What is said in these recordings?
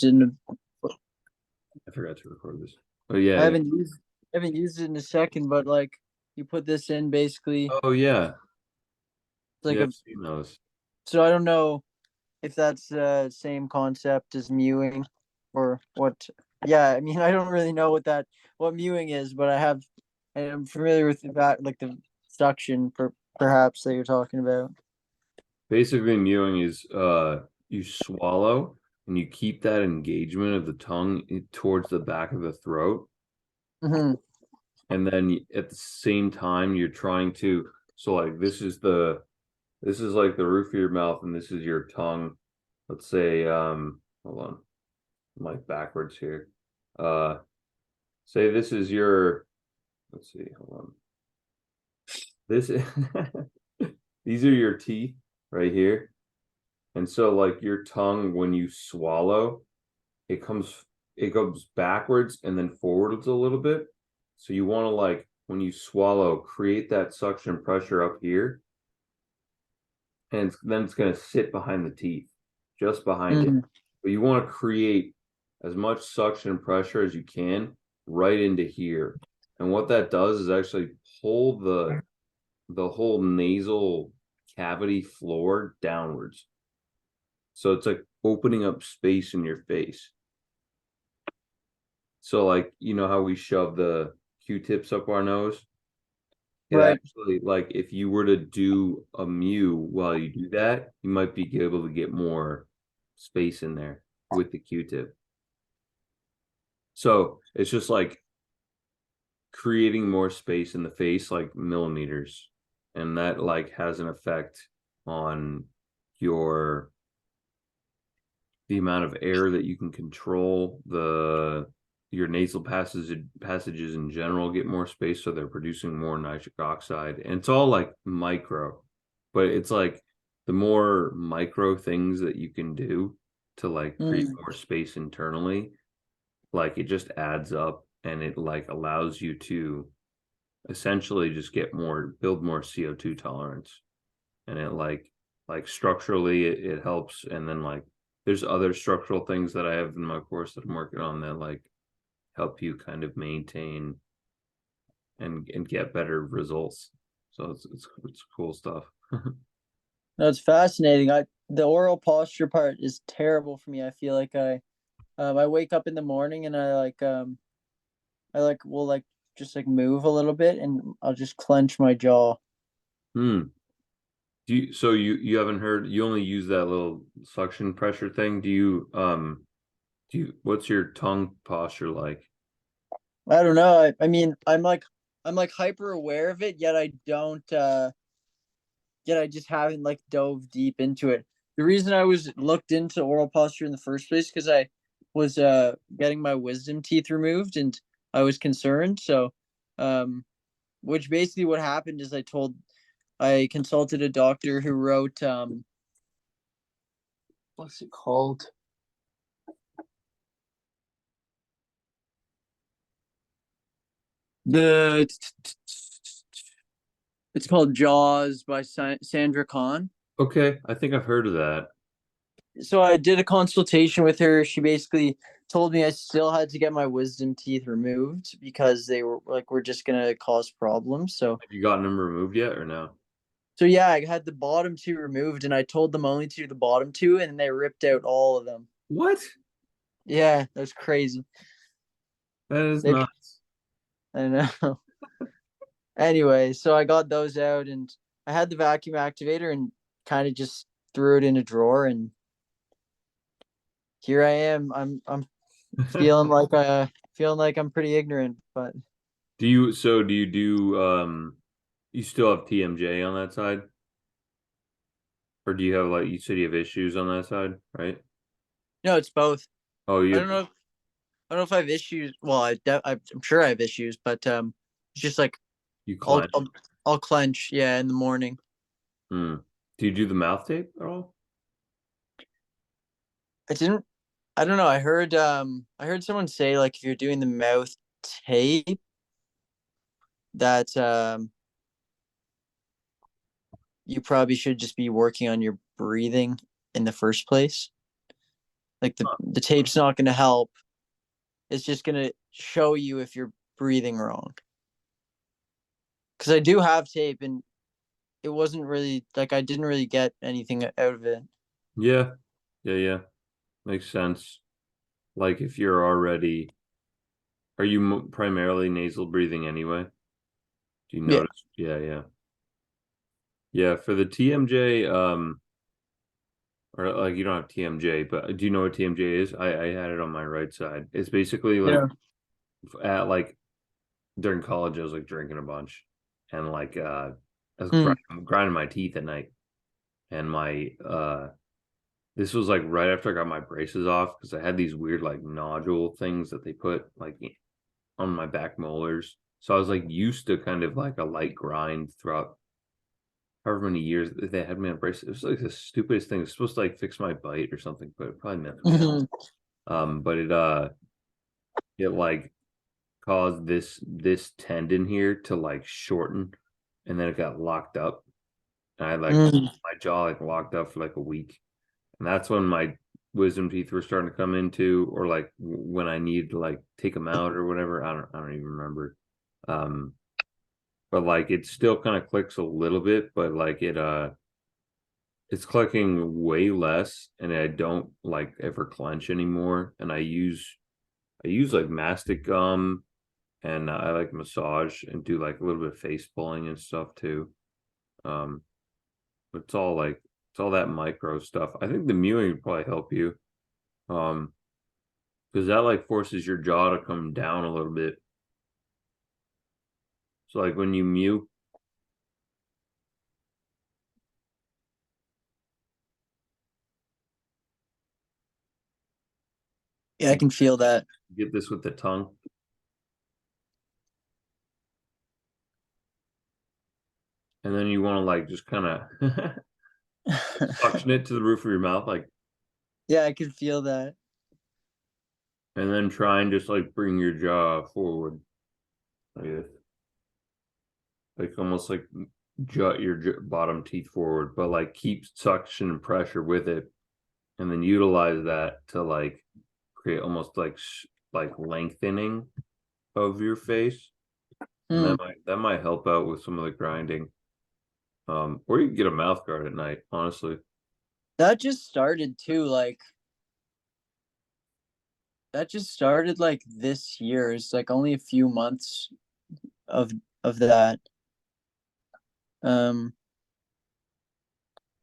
in I forgot to record this. Oh yeah. I haven't used it in a second, but like you put this in basically Oh yeah. it's like Yeah, a I've seen those. so I don't know if that's the same concept as mewing or what. Yeah, I mean I don't really know what mewing is, but I am familiar with that like the suction perhaps that you're talking about. Basically, mewing is you swallow and you keep that engagement of the tongue towards the back of the throat, Hmm. and then at the same time you're trying to so like this is like the roof of your mouth and this is your tongue. Let's say hold on, I'm like backwards here. Uh say this is your let's see, hold on. This these are your teeth right here. And so like your tongue when you swallow, it comes it goes backwards and then forwards a little bit. So you want to like when you swallow, create that suction pressure up here, and then it's going to sit behind the teeth, just behind it. Hmm. But you want to create as much suction pressure as you can right into here. And what that does is actually pull the whole nasal cavity floor downwards. So it's like opening up space in your face. So like you know how we shove the Q-tips up our nose? It Right. actually like if you were to do a mew while you do that, you might be able to get more space in there with the Q-tip. So it's just like creating more space in the face, like millimeters. And that like has an effect on your the amount of air that you can control, the your nasal passages in general get more space, so they're producing more nitric oxide. And it's all like micro, but it's like the more micro things that you can do to like create Mm. more space internally, like it just adds up and it like allows you to essentially just build more CO2 tolerance. And it like structurally it helps, and then like there's other structural things that I have in my course that I'm working on that like help you kind of maintain and get better results. So it's cool stuff. That's fascinating. The oral posture part is terrible for me. I feel like I wake up in the morning and I like will like just like move a little bit and I'll just clench my jaw. Hmm. You haven't heard, you only use that little suction pressure thing. Do you what's your tongue posture like? I don't know. I mean, I'm like hyper aware of it, yet I don't yet I just haven't like dove deep into it. The reason I was looked into oral posture in the first place because I was getting my wisdom teeth removed and I was concerned. So um which basically what happened is I consulted a doctor who wrote what's it called? The It's called Jaws by Sandra Kahn. Okay, I think I've heard of that. So I did a consultation with her. She basically told me I still had to get my wisdom teeth removed because they were just gonna cause problems. Have you gotten them removed yet or no? So yeah, I had the bottom two removed, and I told them only to do the bottom two, and they ripped out all of them. What? Yeah, that's crazy. That is They, nuts. I know. Anyway, so I got those out, and I had the vacuum activator, and kind of just threw it in a drawer, and here I am. I'm feeling like I'm pretty ignorant, but Do you do you still have TMJ on that side? Or do you have like you said you have issues on that side, right? no, it's both. Oh, I you don't know. I don't know if I have issues. Well, I'm sure I have issues, but it's just like you I'll, clench. I'll I'll clench, yeah, in the morning. Hmm. Do you do the mouth tape at all? I didn't. I don't know. I heard someone say like if you're doing the mouth tape that you probably should just be working on your breathing in the first place. Like the tape's not going to help. It's just going to show you if you're breathing wrong. Because I do have tape, and it wasn't really like I didn't really get anything out of it. Yeah, yeah. Makes sense. Like if you're already, are you primarily nasal breathing anyway? Do you Yeah. notice? Yeah. Yeah, for the TMJ, or like you don't have TMJ, but do you know what TMJ is? I had it on my right side. It's basically like Yeah. at like during college I was like drinking a bunch and like I was Mm. grinding my teeth at night and my this was like right after I got my braces off because I had these weird like nodule things that they put like on my back molars. So I was like used to kind of like a light grind throughout however many years they had me on braces. It was like the stupidest thing. It's supposed to like fix my bite or something, but it probably meant Mhm. but it like caused this tendon here to like shorten and then it got locked up. And I like Mm. my jaw like locked up for like a week. And that's when my wisdom teeth were starting to come into, or like when I needed to like take them out or whatever. I don't even remember. Um, but like it still kind of clicks a little bit, but like it's clicking way less, and I don't like ever clench anymore. And I use like mastic gum, and I like massage and do like a little bit of face pulling and stuff too. Um, but it's all that micro stuff. I think the mewing would probably help you. Um, because that like forces your jaw to come down a little bit. So like when you mew, Yeah, I can feel that. get this with the tongue, and then you want to like just kind of suction it to the roof of your mouth, like, Yeah, I can feel that. and then try and just like bring your jaw forward, like this, like almost like jut your bottom teeth forward, but like keep suction and pressure with it, and then utilize that to like create almost like lengthening of your face, and Mm. that might help out with some of the grinding. Or you can get a mouth guard at night, honestly. That just started too. Like that just started like this year. It's like only a few months of of that. Um,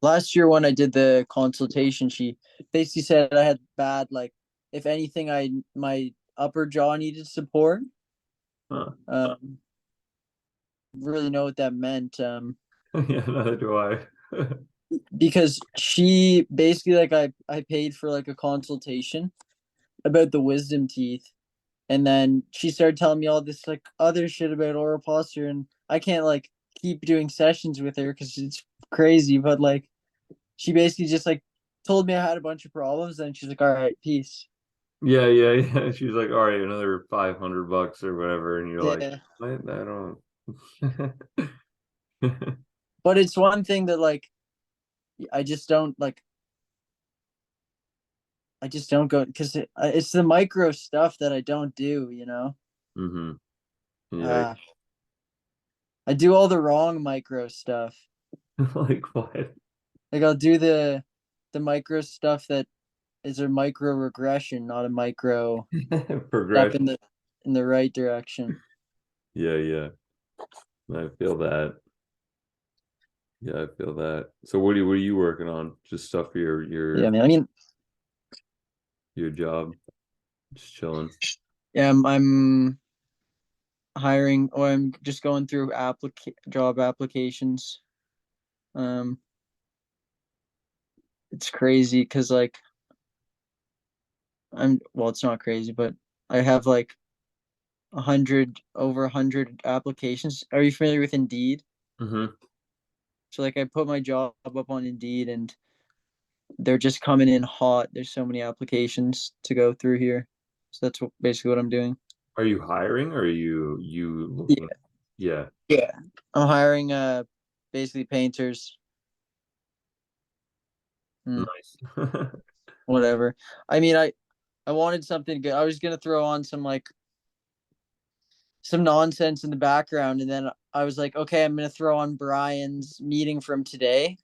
Last year when I did the consultation, she basically said I had bad like if anything, I my upper jaw needed support. Huh. Um, really know what that meant. Yeah, neither do I. Because she basically like I paid for like a consultation about the wisdom teeth, and then she started telling me all this like other shit about oral posture, and I can't like keep doing sessions with her because it's crazy. But like she basically just like told me I had a bunch of problems, and she's like, "All right, peace." Yeah. She's like, all right, another $500 or whatever, and you're like, Yeah, what? I don't. but it's one thing that like I just don't like. I just don't go because it's the micro stuff that I don't do. Mm-hmm. Yeah. Uh, I do all the wrong micro stuff. Like what? Like I'll do the micro stuff that is a micro regression, not a micro step Progression. in the right direction. Yeah. I feel that. Yeah, I feel that. So what are you working on? Just stuff for Yeah, man. I mean, your job? Just chilling. yeah, I'm hiring or I'm just going through job applications. Um, it's crazy because like it's not crazy, but I have like 100 applications. Are you familiar with Indeed? Mm-hmm. So like I put my job up on Indeed and they're just coming in hot. There's so many applications to go through here. So that's basically what I'm doing. Are you hiring or are you looking? Yeah. Yeah. Yeah. I'm hiring basically painters. Hmm. Nice. whatever. I mean, I wanted something good. I was gonna throw on some like some nonsense in the background, and then I was like, okay, I'm gonna throw on Brian's meeting from today,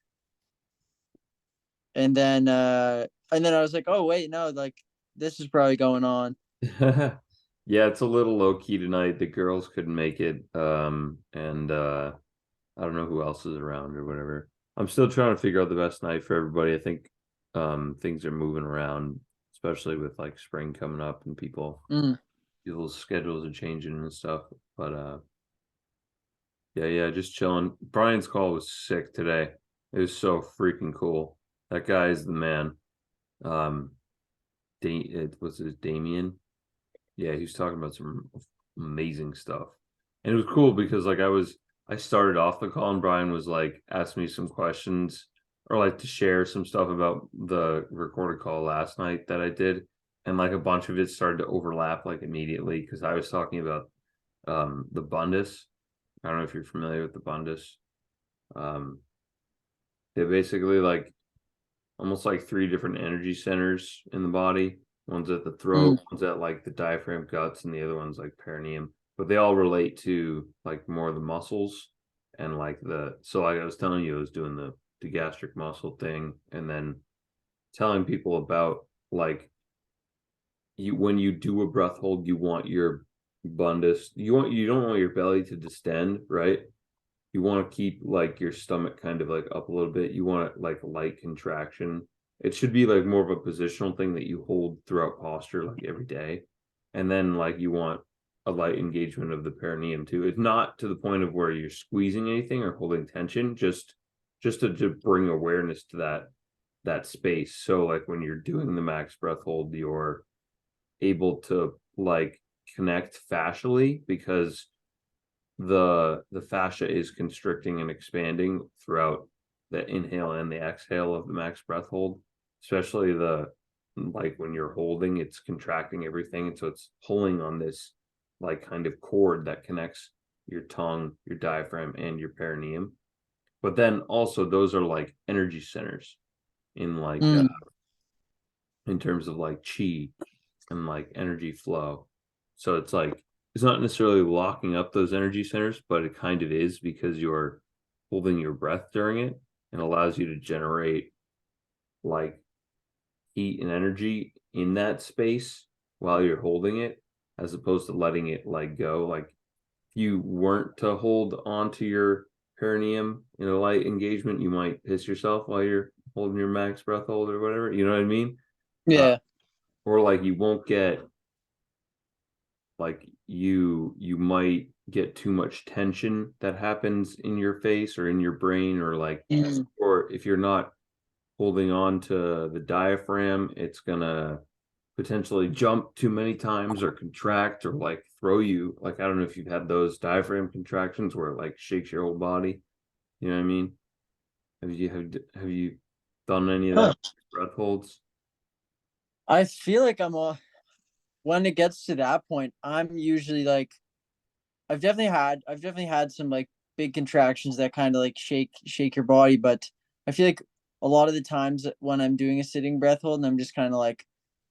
and then I was like, oh wait, no, like this is probably going on. Yeah, it's a little low key tonight. The girls couldn't make it. And I don't know who else is around or whatever. I'm still trying to figure out the best night for everybody. I think things are moving around, especially with like spring coming up and Mm. people's schedules are changing and stuff. But yeah, just chilling. Brian's call was sick today. It was so freaking cool. That guy is the man. Um, it was his Damien. Yeah, he was talking about some amazing stuff. And it was cool because like I started off the call and Brian was like asking me some questions or like to share some stuff about the recorded call last night that I did. And like a bunch of it started to overlap like immediately because I was talking about the Bundus. I don't know if you're familiar with the Bundus. Um they basically like almost like three different energy centers in the body. One's at the throat, Mm. one's at like the diaphragm guts, and the other one's like perineum. But they all relate to like more of the muscles and like the so like I was telling you, I was doing the gastric muscle thing, and then telling people about like you when you do a breath hold, you want your bundus, you don't want your belly to distend, right? You want to keep like your stomach kind of like up a little bit. You want like light contraction. It should be like more of a positional thing that you hold throughout posture like every day. And then like you want a light engagement of the perineum too. It's not to the point of where you're squeezing anything or holding tension, just to bring awareness to that space. So like when you're doing the max breath hold, you're able to like connect fascially because the fascia is constricting and expanding throughout the inhale and the exhale of the max breath hold, especially the like when you're holding, it's contracting everything, and so it's pulling on this like kind of cord that connects your tongue, your diaphragm, and your perineum. But then also those are like energy centers in like Mm. in terms of like chi and like energy flow. So it's like it's not necessarily locking up those energy centers, but it kind of is because you're holding your breath during it and allows you to generate like heat and energy in that space while you're holding it, as opposed to letting it like go. Like if you weren't to hold onto your perineum in a light engagement, you might piss yourself while you're holding your max breath hold or whatever. You know what I mean? Uh, Yeah. or like you won't get like you might get too much tension that happens in your face or in your brain or like Mm. or if you're not holding on to the diaphragm, it's gonna potentially jump too many times or contract or like throw you like I don't know if you've had those diaphragm contractions where it like shakes your whole body. You know what I mean? Have you done any of Huh. that breath holds? I feel like when it gets to that point, I'm usually like I've definitely had some like big contractions that kind of like shake your body, but I feel like a lot of the times when I'm doing a sitting breath hold and I'm just kind of like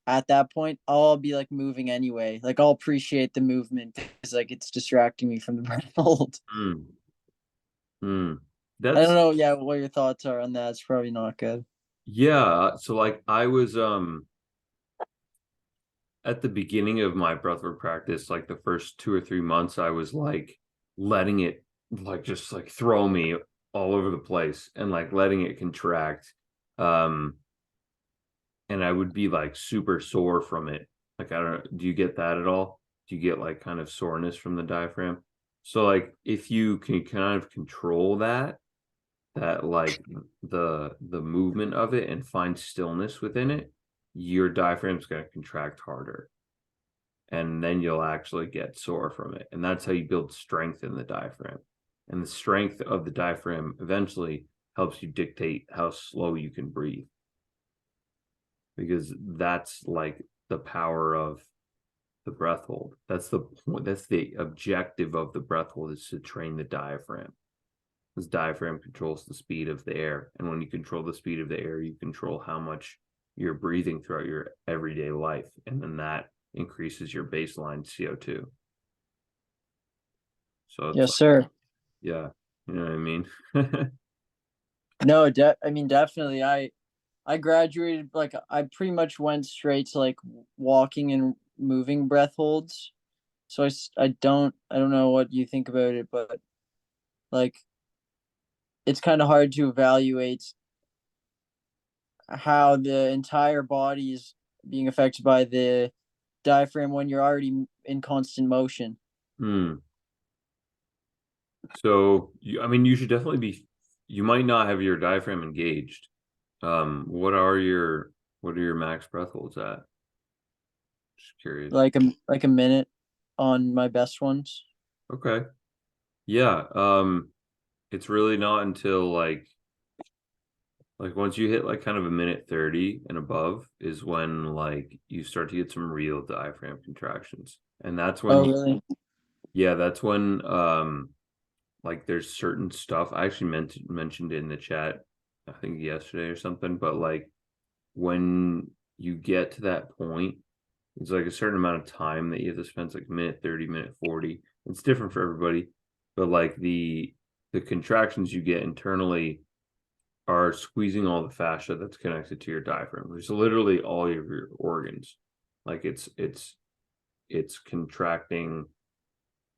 at that point, I'll be like moving anyway. Like I'll appreciate the movement because like it's distracting me from the breath hold. Mm, mm. I don't That's know, yeah, what your thoughts are on that. It's probably not good. yeah. So like I was at the beginning of my breathwork practice, like the first 2 or 3 months, I was like letting it like just like throw me all over the place and like letting it contract. Um, and I would be like super sore from it. Like, I don't know, do you get that at all? Do you get like kind of soreness from the diaphragm? So like if you can kind of control that like the movement of it and find stillness within it, your diaphragm's going to contract harder and then you'll actually get sore from it. And that's how you build strength in the diaphragm. And the strength of the diaphragm eventually helps you dictate how slow you can breathe. Because that's like the power of the breath hold. That's the point. That's the objective of the breath hold is to train the diaphragm. This diaphragm controls the speed of the air. And when you control the speed of the air, you control how much you're breathing throughout your everyday life, and then that increases your baseline CO2. So it's Yes, like, sir. yeah, you know what I mean? No, I mean, definitely. I graduated, like, I pretty much went straight to like walking and moving breath holds. So I don't know what you think about it, but like it's kind of hard to evaluate how the entire body is being affected by the diaphragm when you're already in constant motion. Hmm. So I mean, you should definitely be. You might not have your diaphragm engaged. What are your max breath holds at? Just curious. Like a minute on my best ones. Okay. Yeah. It's really not until like once you hit like kind of a minute 30 and above is when like you start to get some real diaphragm contractions. And that's when Oh, really? yeah, that's when like there's certain stuff I actually mentioned it in the chat, I think yesterday or something, but like when you get to that point, it's like a certain amount of time that you have to spend. It's like minute 30, minute 40. It's different for everybody, but like the contractions you get internally are squeezing all the fascia that's connected to your diaphragm, which is literally all of your organs. Like it's contracting,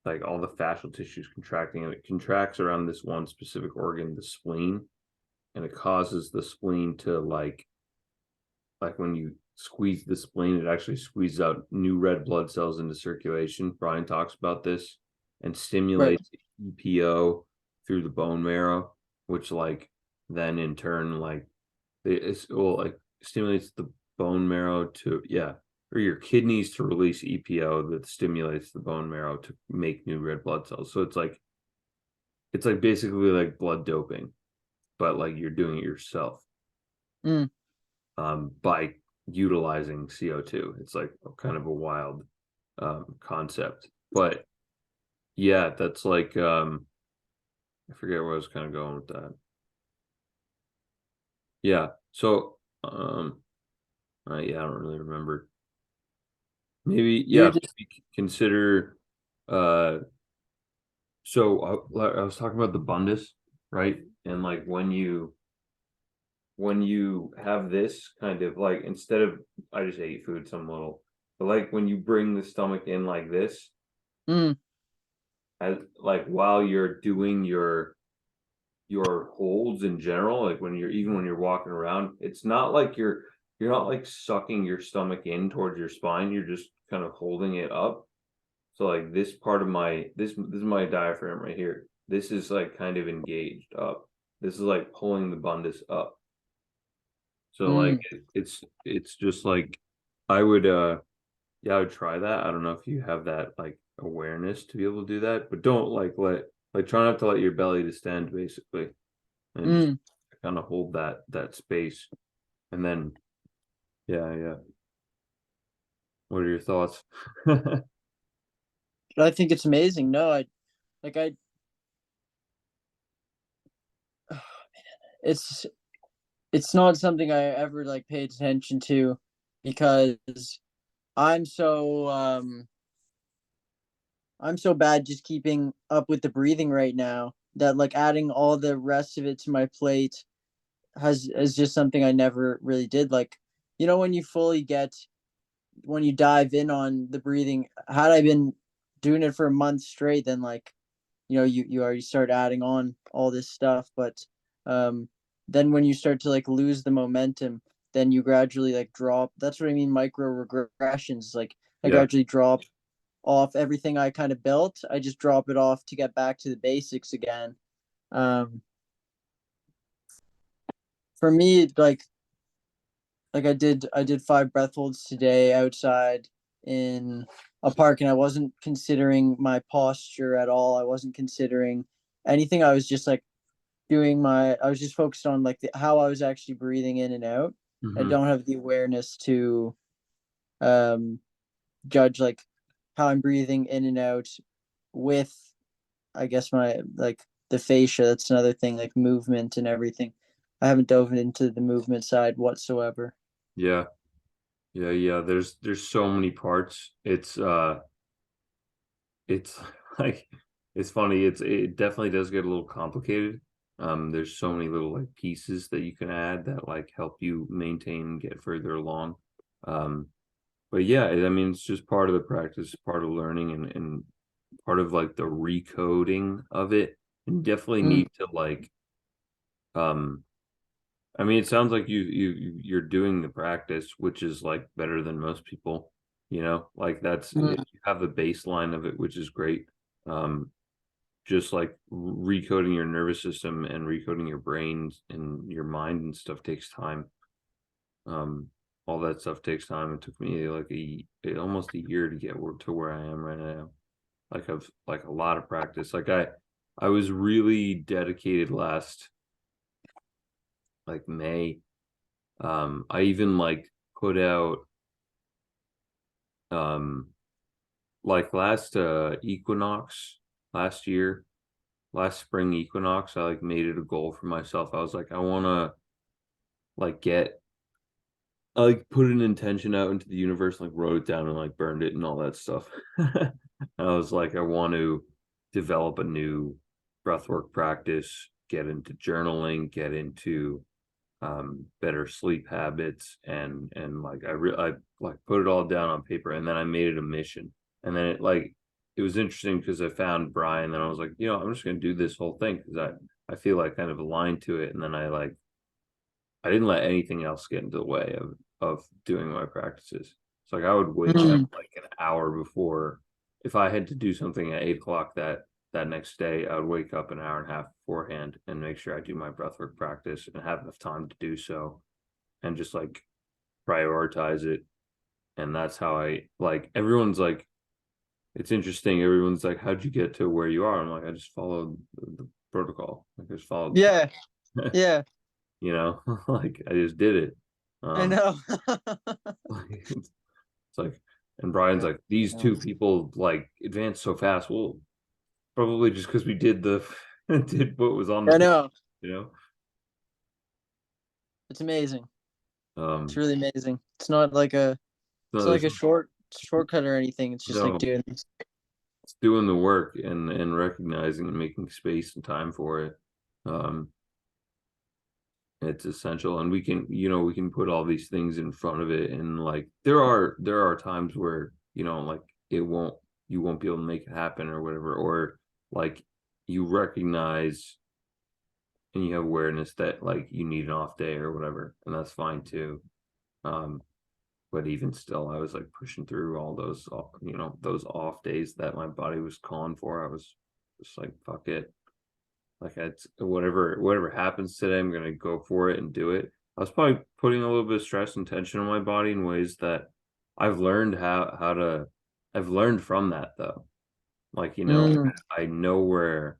like all the fascial tissue is contracting, and it contracts around this one specific organ, the spleen, and it causes the spleen to like when you squeeze the spleen, it actually squeezes out new red blood cells into circulation. Brian talks about this, and Right. stimulates EPO through the bone marrow, which like then in turn like it's well like stimulates the bone marrow to or your kidneys to release EPO that stimulates the bone marrow to make new red blood cells. So it's like basically like blood doping, but like you're doing it yourself Mm. by utilizing CO2. It's like kind of a wild concept. But yeah, that's like I forget where I was kind of going with that. Yeah. So yeah, I don't really remember. Maybe You're yeah, just maybe consider uh so I was talking about the Bundus, right? And like when you have this kind of like instead of I just ate food some little, but like when you bring the stomach in like this, mm, as like while you're doing your holds in general, like when you're even when you're walking around, it's not like you're not like sucking your stomach in towards your spine, you're just kind of holding it up. So like this part of my this is my diaphragm right here. This is like kind of engaged up. This is like pulling the Bundus up. So like mm. it's just like I would yeah, I would try that. I don't know if you have that like awareness to be able to do that, but don't like try not to let your belly distend basically, and just Mm. kind of hold that space. And then yeah. What are your thoughts? I think it's amazing. No, like I it's it's not something I ever like paid attention to because I'm so um I'm so bad just keeping up with the breathing right now that like adding all the rest of it to my plate has is just something I never really did. Like, you know, when you fully get when you dive in on the breathing, had I been doing it for a month straight, then like, you know, you already start adding on all this stuff. But um then when you start to like lose the momentum, then you gradually like drop. That's what I mean, micro regressions. Like I Yeah. gradually drop off everything I kind of built. I just drop it off to get back to the basics again. Um for me, like I did 5 breath holds today outside in a park, and I wasn't considering my posture at all. I wasn't considering anything. I was just like doing my I was just focused on like how I was actually breathing in and out. I Hmm. don't have the awareness to um judge like how I'm breathing in and out with, I guess, my like the fascia. That's another thing, like movement and everything. I haven't dove into the movement side whatsoever. Yeah. Yeah. There's so many parts. It's like it's funny. It definitely does get a little complicated. There's so many little like pieces that you can add that like help you maintain and get further along. Um, but yeah, I mean, it's just part of the practice, part of learning, and part of like the recoding of it. And you definitely Mm, need to like, um, I mean, it sounds like you're doing the practice, which is like better than most people. Like mm, you have the baseline of it, which is great. Um, just like recoding your nervous system and recoding your brains and your mind and stuff takes time. Um, all that stuff takes time. It took me like almost a year to get to where I am right now. Like I've like a lot of practice. Like I was really dedicated last like May. I even like put out um like last equinox last year, last spring equinox, I like made it a goal for myself. I was like, I wanna like get I like put an intention out into the universe, like wrote it down and like burned it and all that stuff. I was like, I want to develop a new breathwork practice, get into journaling, get into better sleep habits, and like I like put it all down on paper, and then I made it a mission. And then it was interesting because I found Brian, and then I was like, I'm just gonna do this whole thing because I feel like kind of aligned to it, and then I didn't let anything else get into the way of doing my practices. So like I would wake up mm. like an hour before. If I had to do something at 8 o'clock that next day, I would wake up an hour and a half beforehand and make sure I do my breathwork practice and have enough time to do so, and just like prioritize it. And that's how I like everyone's like, it's interesting. Everyone's like, how'd you get to where you are? I'm like, I just followed the protocol. Like I just followed Yeah, yeah, like I just did it. I Um, know. it's like, and Brian's like, these Yeah. two people like advanced so fast. Well, probably just because we did did what was on the I paper, know. you know. It's amazing. It's Um, really amazing. It's no, not like there's a shortcut or anything. It's just like no, doing this. it's doing the work and recognizing and making space and time for it. Um, it's essential, and we can put all these things in front of it, and like there are times where like it won't you won't be able to make it happen or whatever, or like you recognize and you have awareness that like you need an off day or whatever, and that's fine too. um but even still, I was like pushing through all those those off days that my body was calling for. I was just like, fuck it. Like it's whatever happens today, I'm gonna go for it and do it. I was probably putting a little bit of stress and tension on my body in ways that I've learned how to I've learned from that though. Like, Mm, I know where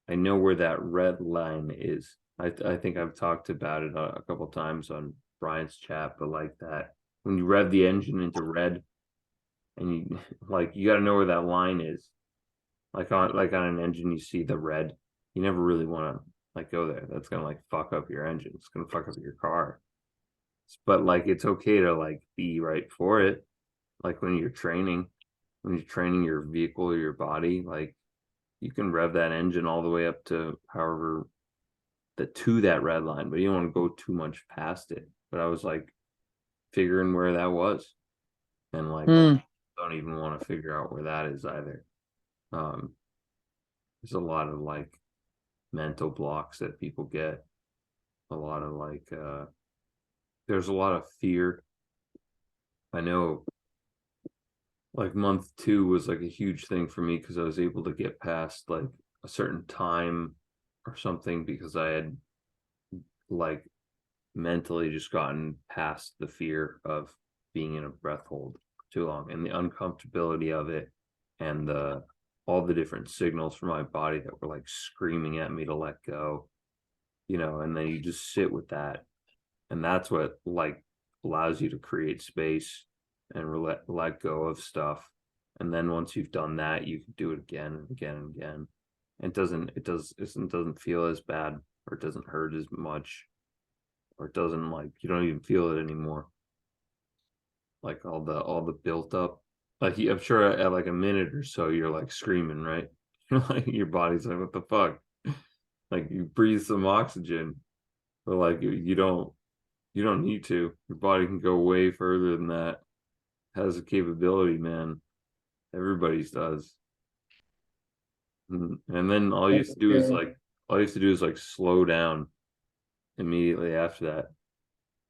that red line is. I think I've talked about it a couple times on Brian's chat, but like that when you rev the engine into red and you like you got to know where that line is. Like on an engine, you see the red. You never really want to like go there. That's gonna like fuck up your engine. It's gonna fuck up your car. But like it's okay to like be right for it. Like when you're training your vehicle or your body, like you can rev that engine all the way up to however to that red line, but you don't want to go too much past it. But I was like figuring where that was, and like mm, don't even want to figure out where that is either. Um, there's a lot of like mental blocks that people get. A lot of like there's a lot of fear. I know like month 2 was like a huge thing for me because I was able to get past like a certain time or something because I had like mentally just gotten past the fear of being in a breath hold too long and the uncomfortability of it, and the all the different signals from my body that were like screaming at me to let go, and then you just sit with that, and that's what like allows you to create space and let go of stuff. And then once you've done that, you can do it again and again and again. It doesn't feel as bad, or it doesn't hurt as much. or it doesn't like you don't even feel it anymore. Like all the built up. Like I'm sure at like a minute or so you're like screaming, right? You're like your body's like, what the fuck? Like you breathe some oxygen, but like you don't need to. Your body can go way further than that. Has a capability, man. Everybody's does. And then all you have to do is Yeah. like all you have to do is like slow down immediately after that.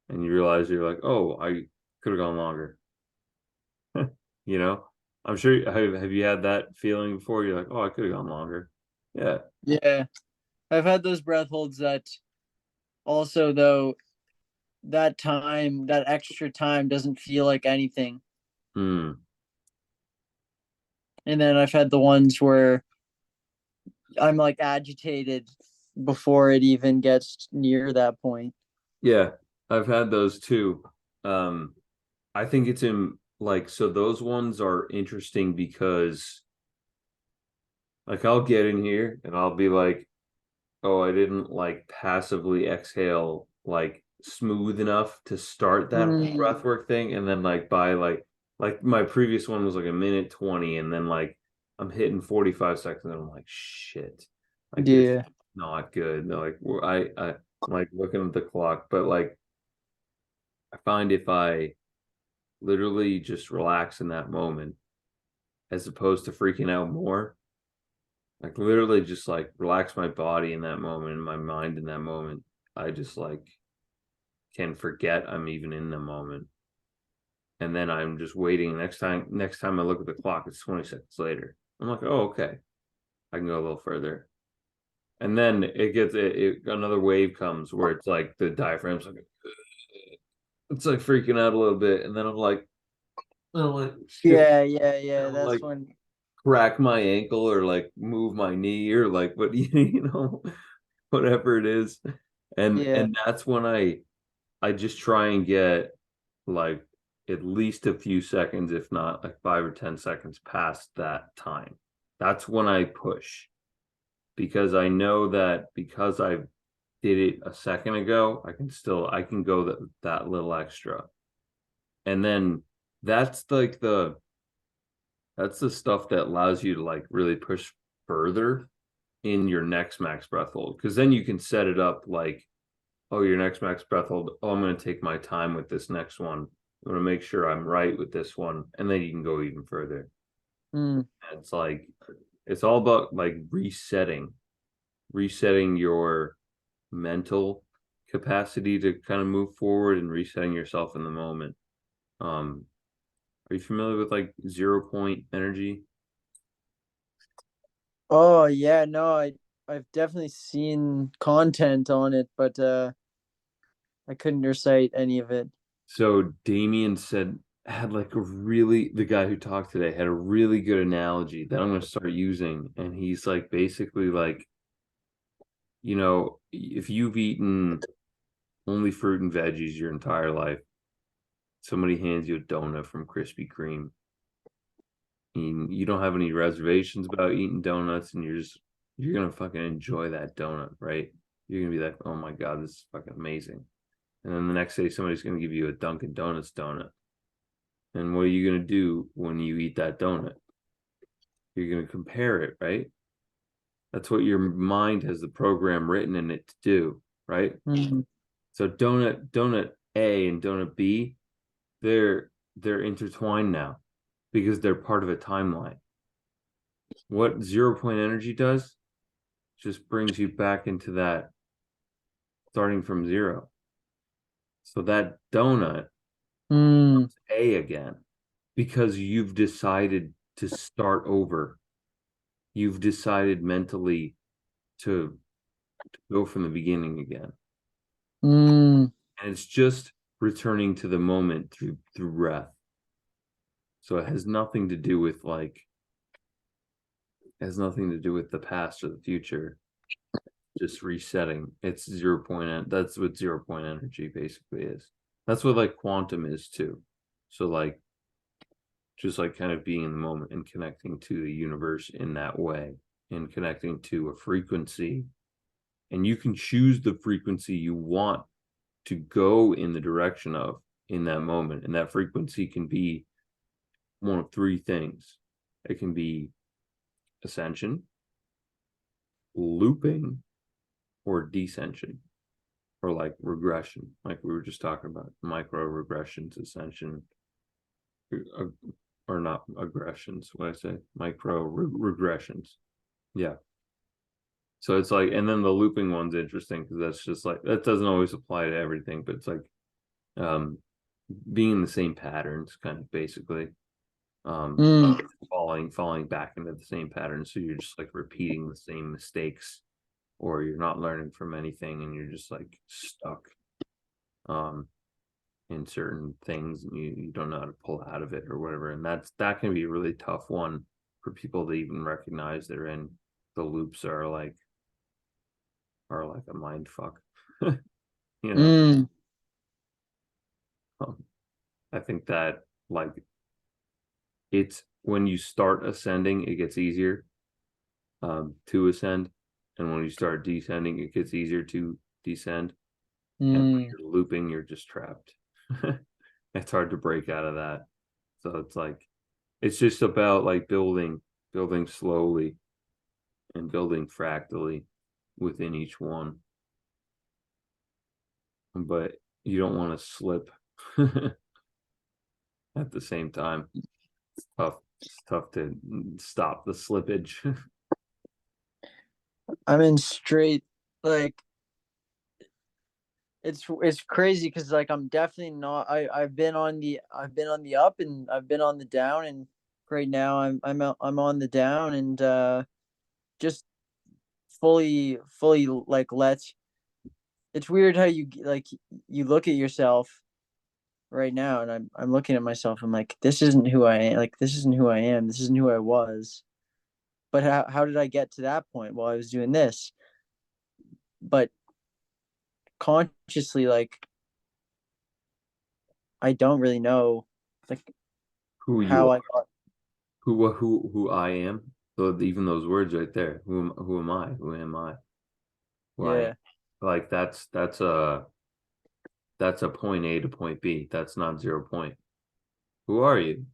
And you realize you're like, oh, I could have gone longer. You know? I'm sure have you had that feeling before? You're like, oh, I could have gone longer. Yeah. Yeah. I've had those breath holds that also though that time, that extra time doesn't feel like anything. Hmm. And then I've had the ones where I'm like agitated before it even gets near that point. Yeah. I've had those too. Um, I think it's in like so those ones are interesting because like I'll get in here and I'll be like, oh, I didn't like passively exhale like smooth enough to start that Mm, breath work thing. And then like by like my previous one was like a minute 20, and then like I'm hitting 45 seconds and I'm like, shit, like this is yeah. not good. No, like I'm like looking at the clock, but like I find if I literally just relax in that moment as opposed to freaking out more, like literally just like relax my body in that moment and my mind in that moment, I just like can forget I'm even in the moment. And then I'm just waiting. Next time I look at the clock, it's 20 seconds later. I'm like, oh, okay. I can go a little further. And then another wave comes where it's like the diaphragm's like it's like freaking out a little bit. And then I'm like shift, Yeah, yeah, yeah. I'm That's like when crack my ankle or like move my knee or like what you know, whatever it is. yeah. And that's when I just try and get like at least a few seconds, if not like 5 or 10 seconds past that time. That's when I push because I know that because I did it a second ago, I can go that little extra. And then that's like that's the stuff that allows you to like really push further in your next max breath hold. Cause then you can set it up like, oh, your next max breath hold. Oh, I'm going to take my time with this next one. I'm going to make sure I'm right with this one. And then you can go even further. Mm, And it's like, it's all about like resetting your mental capacity to kind of move forward and resetting yourself in the moment. Um, are you familiar with like 0 point energy? oh yeah, no, I've definitely seen content on it, but I couldn't recite any of it. So Damien said had like a really the guy who talked today had a really good analogy that I'm going to start using, and he's like basically like, you know, if you've eaten only fruit and veggies your entire life, somebody hands you a donut from Krispy Kreme, and you don't have any reservations about eating donuts, and you're gonna fucking enjoy that donut, right? You're gonna be like, oh my god, this is fucking amazing. And then the next day, somebody's gonna give you a Dunkin' Donuts donut. And what are you going to do when you eat that donut? You're going to compare it, right? That's what your mind has the program written in it to do, right? Mm, So donut A and donut B, they're intertwined now because they're part of a timeline. What 0 point energy does just brings you back into that starting from zero. So that donut mm, A again because you've decided to start over. You've decided mentally to go from the beginning again. mm, And it's just returning to the moment through breath. So it has nothing to do with like has nothing to do with the past or the future. Just resetting. It's 0 point. That's what 0 point energy basically is. That's what like quantum is too. So like just like kind of being in the moment and connecting to the universe in that way and connecting to a frequency, and you can choose the frequency you want to go in the direction of in that moment. And that frequency can be one of three things. It can be ascension, looping, or descension, or like regression, like we were just talking about, micro regressions, ascension, or not aggressions. What I say, micro regressions. Yeah. So it's like, and then the looping one's interesting because that's just like, that doesn't always apply to everything, but it's like being in the same patterns, kind of basically. Falling back into the same pattern. So you're just like repeating the same mistakes, or you're not learning from anything and you're just like stuck in certain things and you don't know how to pull out of it or whatever. And that can be a really tough one for people to even recognize they're in. The loops are like a mind fuck. You know. I think that like it's when you start ascending, it gets easier to ascend, and when you start descending, it gets easier to descend. And when you're looping, you're just trapped. It's hard to break out of that. So it's like it's just about like building slowly and building fractally within each one. But you don't want to slip at the same time. It's tough to stop the slippage. I'm in straight, like, it's crazy because like I'm definitely not. I've been on the up and I've been on the down, and right now I'm on the down, and just fully like it's weird how you like you look at yourself right now, and I'm looking at myself. I'm like, this isn't who I am. Like, this isn't who I am. This isn't who I was. But how did I get to that point? Well, I was doing this, but consciously, like, I don't really know, like, Who you how I are, got. who I am. So even those words right there. Who am I? Who am I? Yeah. Like that's a point A to point B. That's not 0 point. Who are you?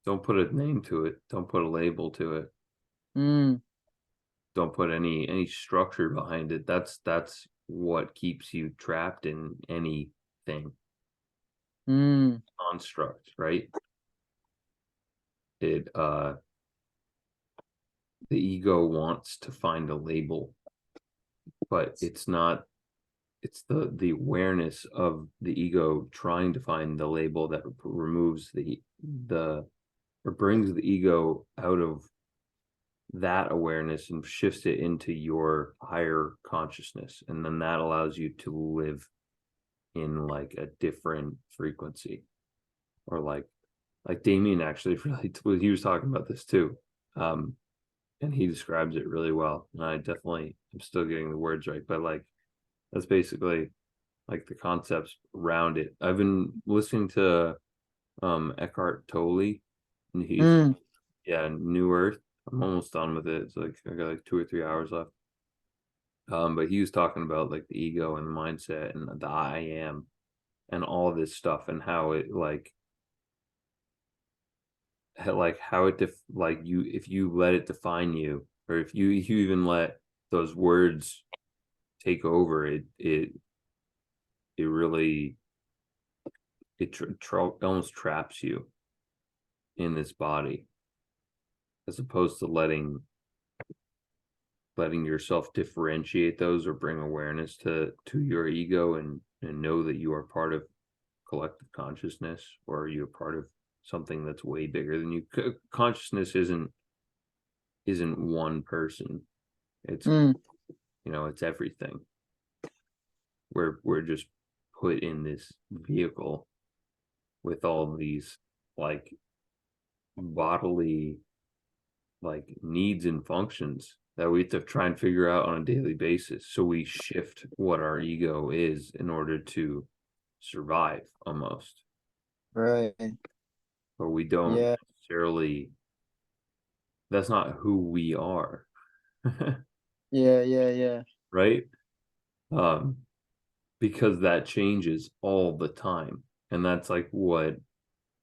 Don't put a name to it. Don't put a label to it. Mm. Don't put any structure behind it. That's what keeps you trapped in anything. Mm. Construct, right? It the ego wants to find a label, but it's not. It's the awareness of the ego trying to find the label that removes the or brings the ego out of that awareness and shifts it into your higher consciousness, and then that allows you to live in like a different frequency. Or like Damien actually really, he was talking about this too, and he describes it really well, and I definitely am still getting the words right, but like that's basically like the concepts around it. I've been listening to Eckhart Tolle, and he's Mm. New Earth. I'm almost done with it. It's like I got like 2 or 3 hours left. But he was talking about like the ego and the mindset and the I am and all of this stuff, and how it how it like you, if you let it define you, or if you even let those words take over it really almost traps you in this body, as opposed to letting yourself differentiate those or bring awareness to your ego, and know that you are part of collective consciousness, or you're part of something that's way bigger than you. Consciousness isn't one person. It's Mm. it's everything. We're just put in this vehicle with all these like bodily like needs and functions that we have to try and figure out on a daily basis. So we shift what our ego is in order to survive almost. Right. But we don't Yeah. necessarily, that's not who we are. Yeah. Yeah. Yeah. Right? Um because that changes all the time. And that's like what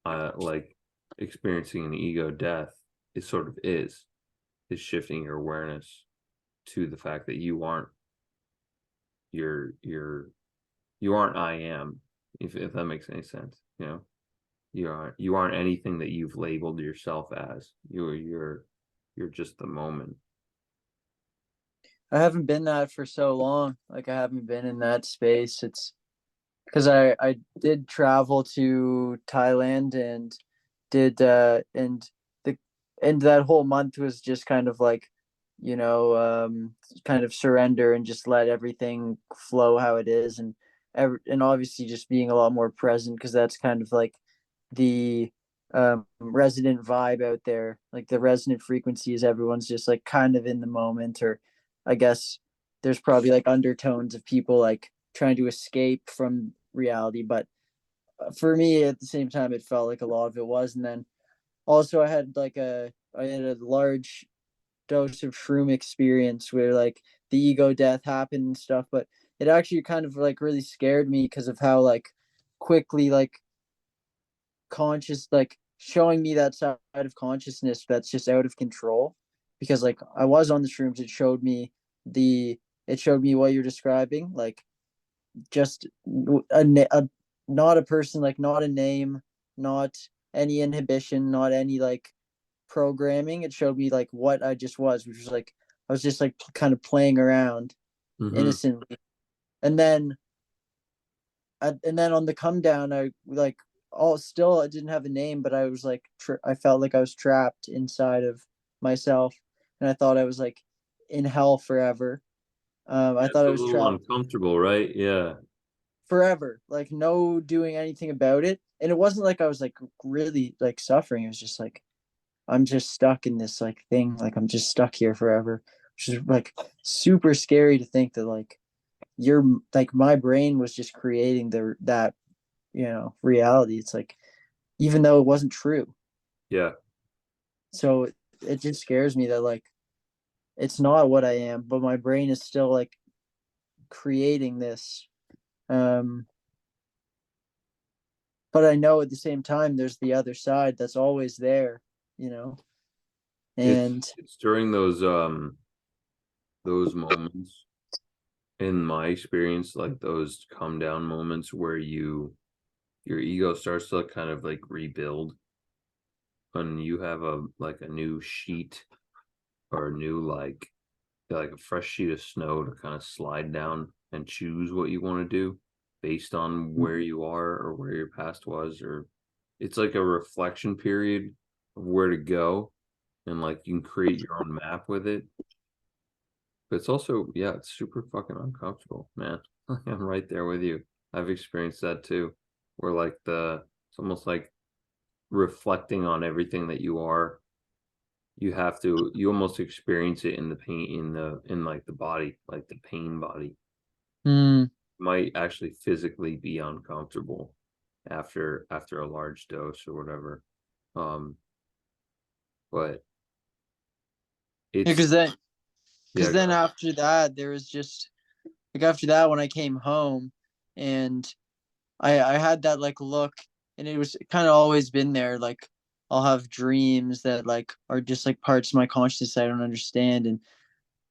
like experiencing an ego death is sort of is shifting your awareness to the fact that you aren't you aren't I am, if that makes any sense, you know. You aren't anything that you've labeled yourself as. You're just the moment. I haven't been that for so long. Like I haven't been in that space. It's because I did travel to Thailand and did the and that whole month was just kind of like, kind of surrender and just let everything flow how it is, and obviously just being a lot more present, because that's kind of like the resident vibe out there. Like the resonant frequency is everyone's just like kind of in the moment, or I guess there's probably like undertones of people like trying to escape from reality, but for me at the same time it felt like a lot of it was. And then also I had a large dose of shroom experience where like the ego death happened and stuff, but it actually kind of like really scared me because of how like quickly like conscious, like showing me that side of consciousness that's just out of control. Because like I was on the shrooms, the it showed me what you're describing, like just a not a person, like not a name, not any inhibition, not any like programming. It showed me like what I just was, which was like I was just like kind of playing around Mm-hmm. innocently. And then and then on the come down, I like all still I didn't have a name, but I was like I felt like I was trapped inside of myself, and I thought I was like in hell forever. I It's thought a I was little trapped uncomfortable, right? Yeah. forever, like no doing anything about it. And it wasn't like I was like really like suffering. It was just like I'm just stuck in this like thing, like I'm just stuck here forever, which is like super scary to think that like you're like my brain was just creating that reality. It's like even though it wasn't true. Yeah. So it just scares me that like it's not what I am, but my brain is still like creating this. Um, but I know at the same time there's the other side that's always there, you know. And It's during those moments, in my experience, like those come down moments where your ego starts to kind of like rebuild, and you have a like a new sheet, or a new like a fresh sheet of snow to kind of slide down and choose what you want to do based on where you are or where your past was. Or it's like a reflection period of where to go, and like you can create your own map with it. But it's also, yeah, it's super fucking uncomfortable, man. I'm right there with you. I've experienced that too, where like it's almost like reflecting on everything that you are. You almost experience it in the pain, in like the body, like the pain body mm, might actually physically be uncomfortable after a large dose or whatever. But it's, because then yeah, after that there was just like after that when I came home and I had that like look, and it was kind of always been there. Like I'll have dreams that like are just like parts of my consciousness I don't understand,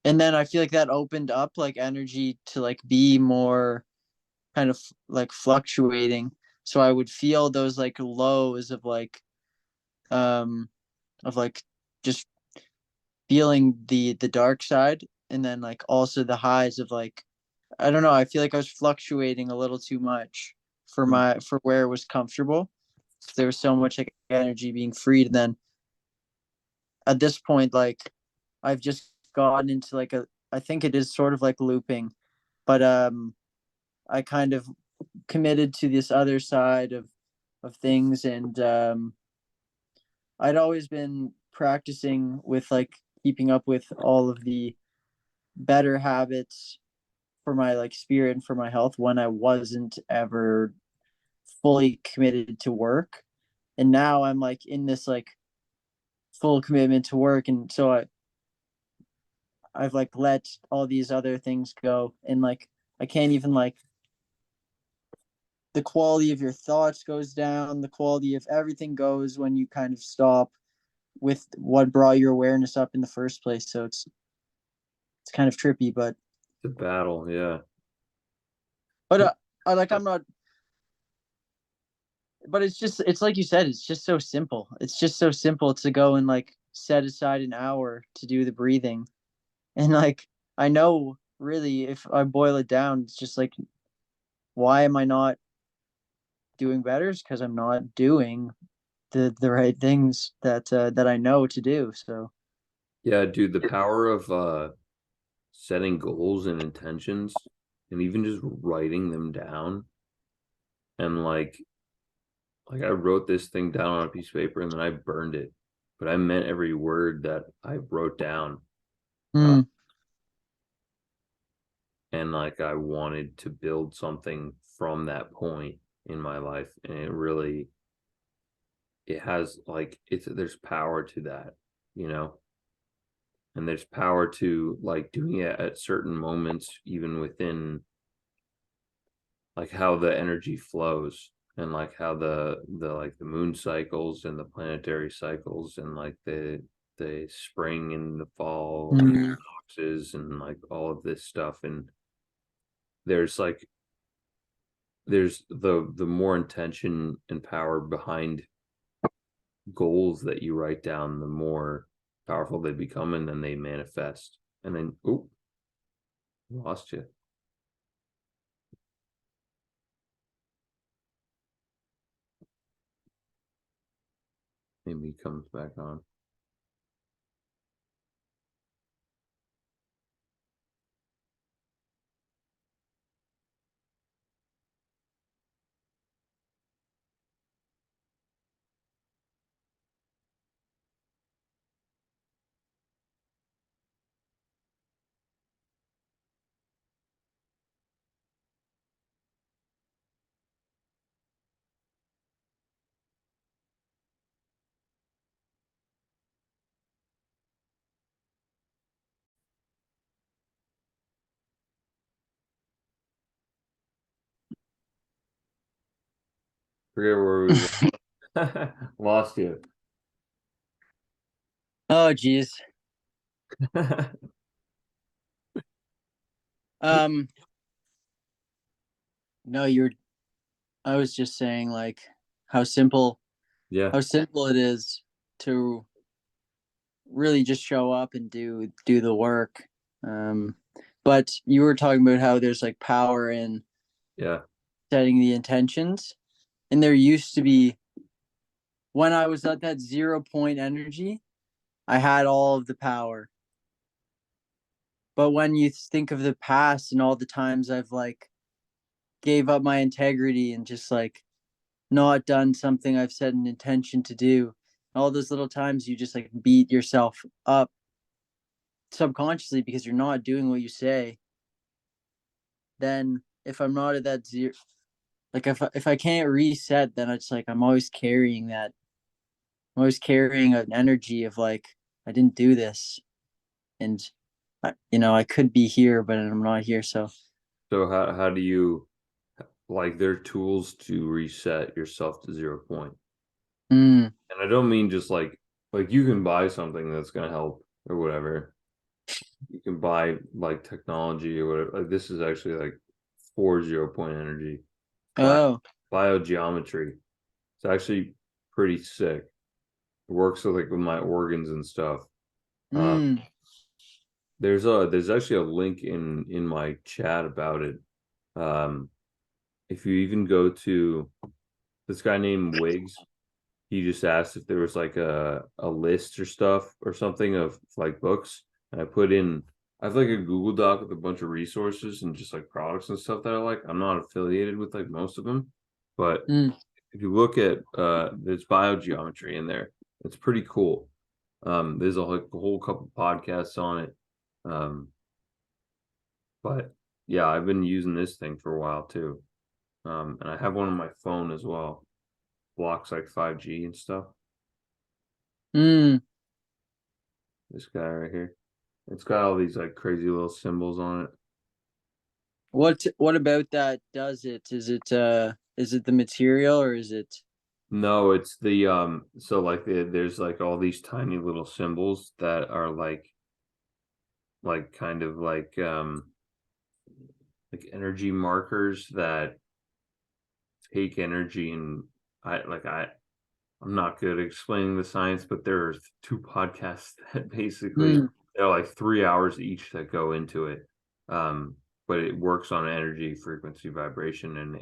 and then I feel like that opened up like energy to like be more kind of like fluctuating. So I would feel those like lows um of like just feeling the dark side, and then like also the highs of like I don't know. I feel like I was fluctuating a little too much for where it was comfortable. There was so much like energy being freed, and then at this point, like I've just gotten into like a. I think it is sort of like looping, but I kind of committed to this other side of things, and I'd always been practicing with like keeping up with all of the better habits for my like spirit and for my health when I wasn't ever fully committed to work. And now I'm like in this like full commitment to work, and so I've like let all these other things go, and like I can't even like the quality of your thoughts goes down, the quality of everything goes when you kind of stop with what brought your awareness up in the first place. So it's kind of trippy, but The battle, yeah. I like I'm not, but it's like you said, it's just so simple. It's just so simple to go and like set aside an hour to do the breathing. And like I know really if I boil it down, it's just like why am I not doing better? Is because I'm not doing the right things that I know to do. So Yeah, dude, the power of setting goals and intentions and even just writing them down and like I wrote this thing down on a piece of paper and then I burned it, but I meant every word that I wrote down. mm, And like I wanted to build something from that point in my life, and it has like there's power to that, you know, and there's power to like doing it at certain moments, even within like how the energy flows and like how the moon cycles and the planetary cycles and like the spring and the fall mm, equinoxes and like all of this stuff. And there's like there's the more intention and power behind goals that you write down, the more powerful they become, and then they manifest. And then, oh, lost you. Maybe he comes back on. Forget where we were. Lost you. oh geez. Um no, you're I was just saying like how simple Yeah, how simple it is to really just show up and do the work. Um but you were talking about how there's like power in yeah, setting the intentions. And there used to be when I was at that 0 point energy, I had all of the power. But when you think of the past and all the times I've like gave up my integrity and just like not done something I've set an intention to do, all those little times you just like beat yourself up subconsciously because you're not doing what you say, then if I'm not at that zero, like if I can't reset, then it's like I'm always carrying that. I'm always carrying an energy of like I didn't do this, and I could be here, but I'm not here. So, so how do you like there are tools to reset yourself to 0 point? mm, And I don't mean just like you can buy something that's gonna help or whatever. You can buy like technology or whatever. Like this is actually like for 0 point energy. Bio, oh, biogeometry. It's actually pretty sick. It works with my organs and stuff. Uh, mm, there's actually a link in my chat about it. Um, if you even go to this guy named Wiggs, he just asked if there was like a list or stuff or something of like books, and I have like a Google Doc with a bunch of resources and just like products and stuff that I like. I'm not affiliated with like most of them, but mm. if you look at there's biogeometry in there. It's pretty cool. There's a whole couple podcasts on it. Um, but yeah, I've been using this thing for a while too. And I have one on my phone as well. Blocks like 5G and stuff. Mm. This guy right here. It's got all these like crazy little symbols on it. What about that does it? Is it is it the material or is it? No, it's the so like there's like all these tiny little symbols that are like kind of like energy markers that take energy. And I'm not good at explaining the science, but there's two podcasts that basically Hmm. they're like 3 hours each that go into it. Um, but it works on energy, frequency, vibration, and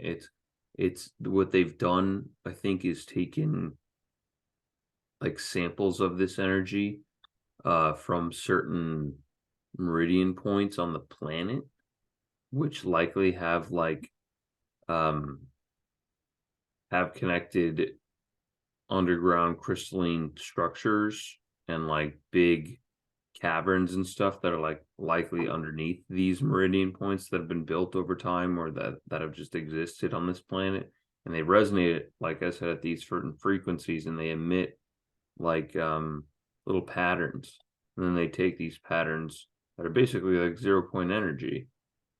it's what they've done, I think, is taken like samples of this energy from certain meridian points on the planet, which likely um have connected underground crystalline structures and like big caverns and stuff that are like likely underneath these meridian points that have been built over time, or that have just existed on this planet. And they resonate, like I said, at these certain frequencies, and they emit like little patterns. And then they take these patterns that are basically like 0 point energy,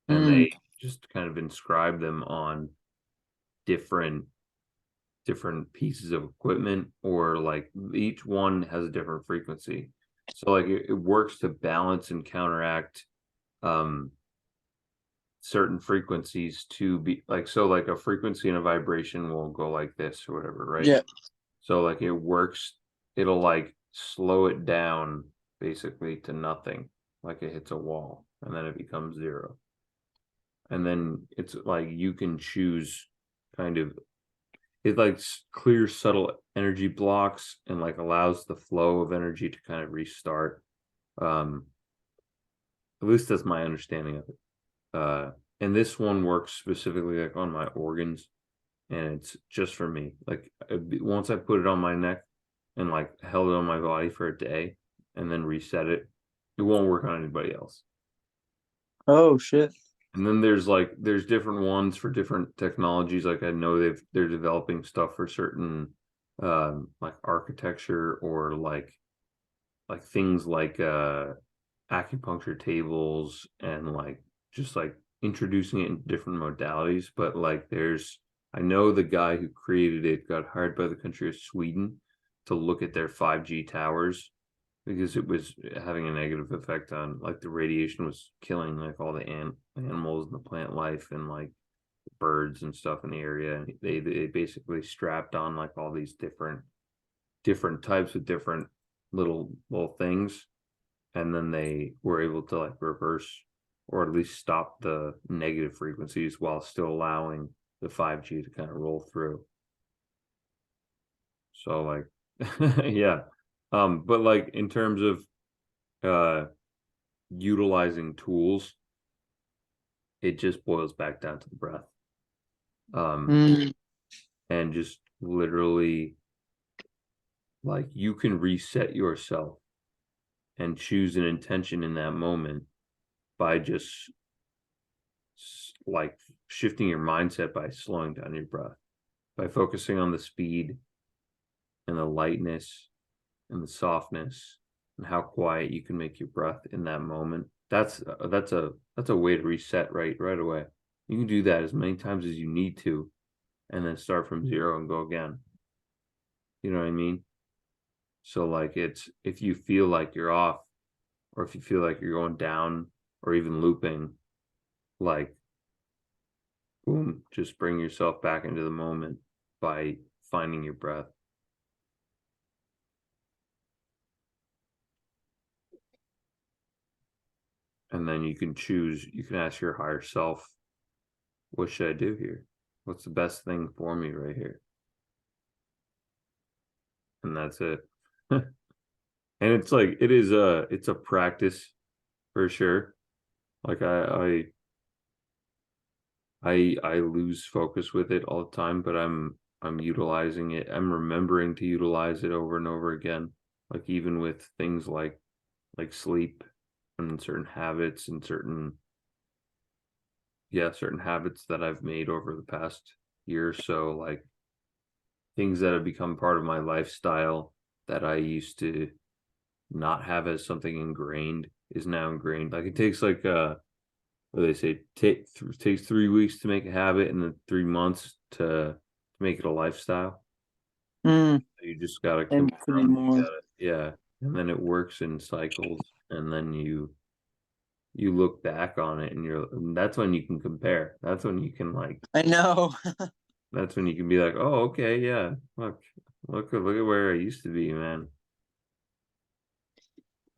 and Hmm. they just kind of inscribe them on different pieces of equipment, or like each one has a different frequency. So like it works to balance and counteract um certain frequencies to be like, so like a frequency and a vibration will go like this or whatever, right? Yeah. So like it works, it'll like slow it down basically to nothing, like it hits a wall and then it becomes zero. And then it's like you can choose kind of, it like clears subtle energy blocks and like allows the flow of energy to kind of restart. Um, at least that's my understanding of it. And this one works specifically like on my organs, and it's just for me. Like once I put it on my neck and like held it on my body for a day and then reset it, it won't work on anybody else. Oh shit. And then there's different ones for different technologies. Like I know they're developing stuff for certain like architecture, or like things like acupuncture tables, and like just like introducing it in different modalities. But like I know the guy who created it got hired by the country of Sweden to look at their 5G towers, because it was having a negative effect on, like, the radiation was killing like all the animals and the plant life and like birds and stuff in the area. And they basically strapped on like all these different types of different little things, and then they were able to like reverse, or at least stop the negative frequencies while still allowing the 5G to kind of roll through. So like yeah. But like in terms of uh utilizing tools, it just boils back down to the breath. Um Hmm. and just literally, like, you can reset yourself and choose an intention in that moment by just like shifting your mindset by slowing down your breath, by focusing on the speed and the lightness and the softness and how quiet you can make your breath in that moment. That's a way to reset right away. You can do that as many times as you need to, and then start from zero and go again. You know what I mean? So like, it's, if you feel like you're off, or if you feel like you're going down or even looping, like, boom, just bring yourself back into the moment by finding your breath. And then you can choose, you can ask your higher self, what should I do here? What's the best thing for me right here? And that's it. And it's like, it's a practice for sure. Like I lose focus with it all the time, but I'm utilizing it. I'm remembering to utilize it over and over again. Like even with things like sleep and certain habits and certain habits that I've made over the past year or so, like things that have become part of my lifestyle that I used to not have as something ingrained is now ingrained. Like it takes like what do they say, takes 3 weeks to make a habit, and then 3 months to make it a lifestyle. Mm, You just gotta and putting confront, more. yeah, and then it works in cycles, and then you look back on it, and that's when you can compare. That's when you can like, I know. that's when you can be like, oh, okay, yeah, look at where I used to be, man.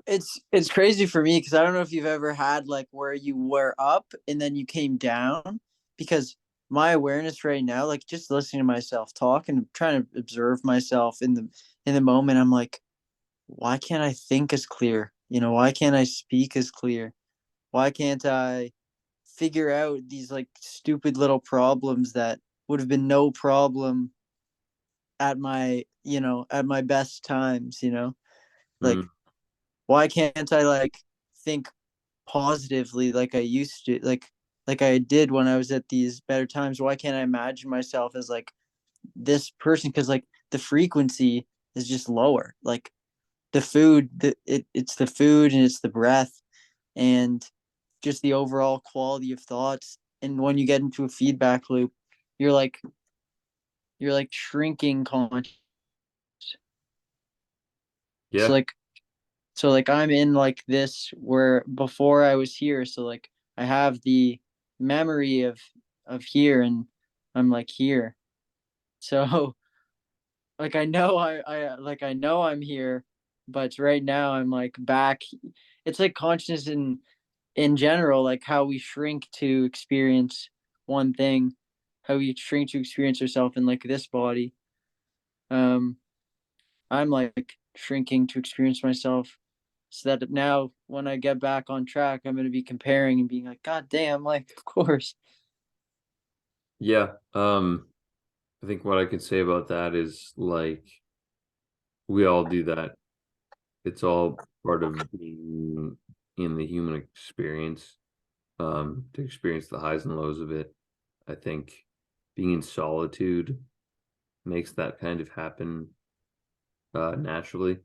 It's crazy for me because I don't know if you've ever had like where you were up and then you came down, because my awareness right now, like just listening to myself talk and trying to observe myself in the moment, I'm like, why can't I think as clear? Why can't I speak as clear? Why can't I figure out these like stupid little problems that would have been no problem at my best times, Mm, like why can't I like think positively like I used to, like I did when I was at these better times? Why can't I imagine myself as like this person? Because like the frequency is just lower. Like the food, it's the food and it's the breath and just the overall quality of thoughts. And when you get into a feedback loop, you're like you're like shrinking conscious. So yeah, like I'm in like this where before I was here. So like I have the memory of here and I'm like here. So like I know I'm here, but right now I'm like back. It's like consciousness in general, like how we shrink to experience one thing, how we shrink to experience ourselves in like this body. Um I'm like shrinking to experience myself, so that now when I get back on track, I'm going to be comparing and being like, God damn, like, of course. yeah. I think what I could say about that is like we all do that. It's all part of being in the human experience, to experience the highs and lows of it. I think being in solitude makes that kind of happen naturally.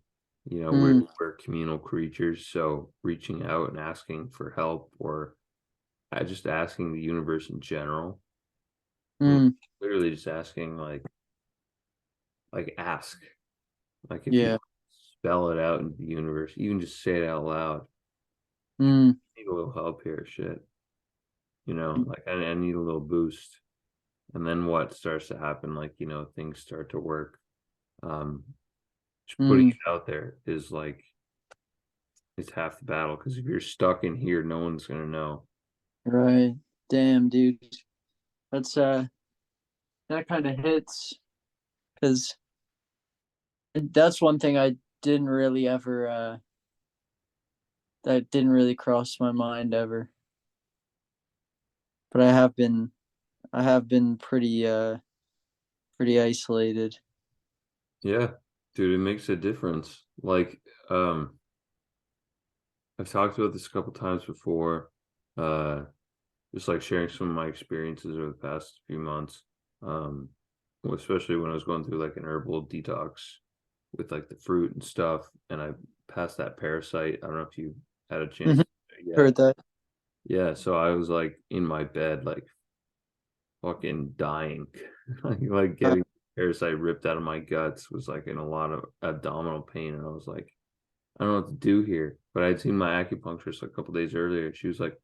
You know, we're Mm, we're communal creatures, so reaching out and asking for help, or just asking the universe in general, like, mm, literally just asking, ask, like if you yeah. spell it out into the universe, even just say it out loud. Mm, Need a little help here, shit. Like I need a little boost, and then what starts to happen? Like things start to work. Um, just putting mm, it out there is like it's half the battle, because if you're stuck in here, no one's gonna know. right. Damn, dude. That's, that kind of hits because that's one thing I didn't really ever, that didn't really cross my mind ever. But I have been pretty isolated. Yeah, dude, it makes a difference. Like, I've talked about this a couple times before. Uh, just like sharing some of my experiences over the past few months. Um, especially when I was going through like an herbal detox with like the fruit and stuff, and I passed that parasite. I don't know if you had a chance. Mhm. Yeah, Heard that. yeah. So I was like in my bed, like fucking dying, like Uh, getting parasite ripped out of my guts was like in a lot of abdominal pain, and I was like, I don't know what to do here. But I'd seen my acupuncturist a couple days earlier. She was like,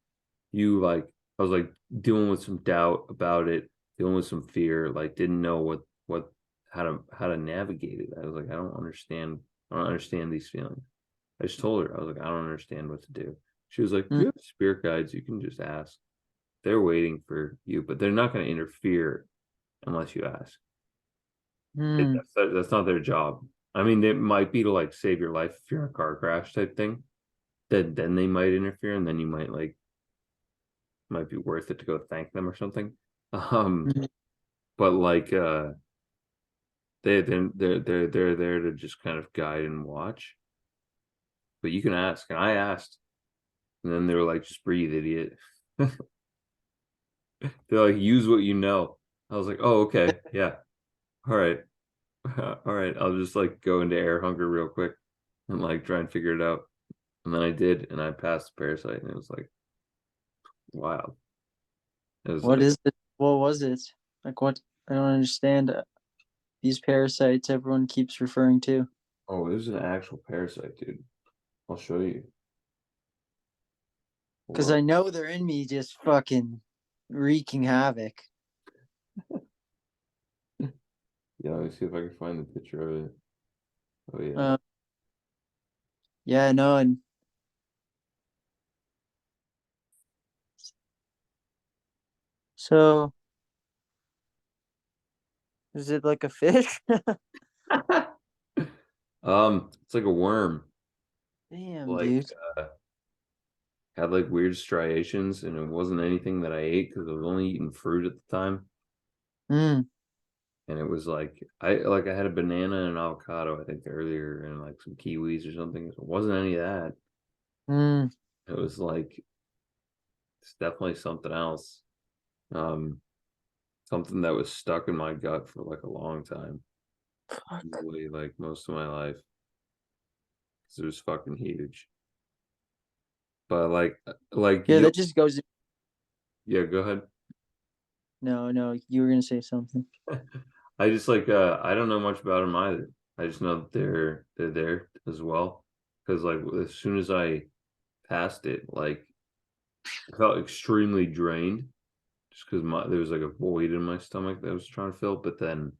you like, I was like dealing with some doubt about it, dealing with some fear, like didn't know how to navigate it. I was like, I don't understand these feelings. I just told her, I was like, I don't understand what to do. She was like, mm, you have spirit guides, you can just ask. They're waiting for you, but they're not going to interfere unless you ask. mm, That's not their job. I mean, it might be to like save your life if you're in a car crash type thing. Then they might interfere, and then you might be worth it to go thank them or something. Um, mm. but like they're there to just kind of guide and watch. But you can ask, and I asked, and then they were like, "Just breathe, idiot." They're like, "Use what you know." I was like, "Oh, okay, yeah, all right, all right." I'll just like go into air hunger real quick and like try and figure it out. And then I did, and I passed the parasite, and it was like wild. It was What like is it? What was it? Like what? I don't understand these parasites everyone keeps referring to. Oh, this is an actual parasite, dude. I'll show you. Hold Because on. I know they're in me just fucking wreaking havoc. Yeah, let me see if I can find the picture of it. Oh yeah. Uh, yeah, no, and so is it like a fish? It's like a worm. Damn, Like dude. uh, had like weird striations, and it wasn't anything that I ate because I was only eating fruit at the time. Mm, And it was like I had a banana and an avocado, I think, earlier, and like some kiwis or something. It wasn't any of that. mm. It was like it's definitely something else. Um, Something that was stuck in my gut for like a long time, Fuck. probably like most of my life, because it was fucking huge. But like Yeah, you, that just goes. yeah, go ahead. No, no, you were gonna say something. I just I don't know much about them either. I just know that they're there as well. Because like as soon as I passed it, like I felt extremely drained just because there was like a void in my stomach that I was trying to fill. But then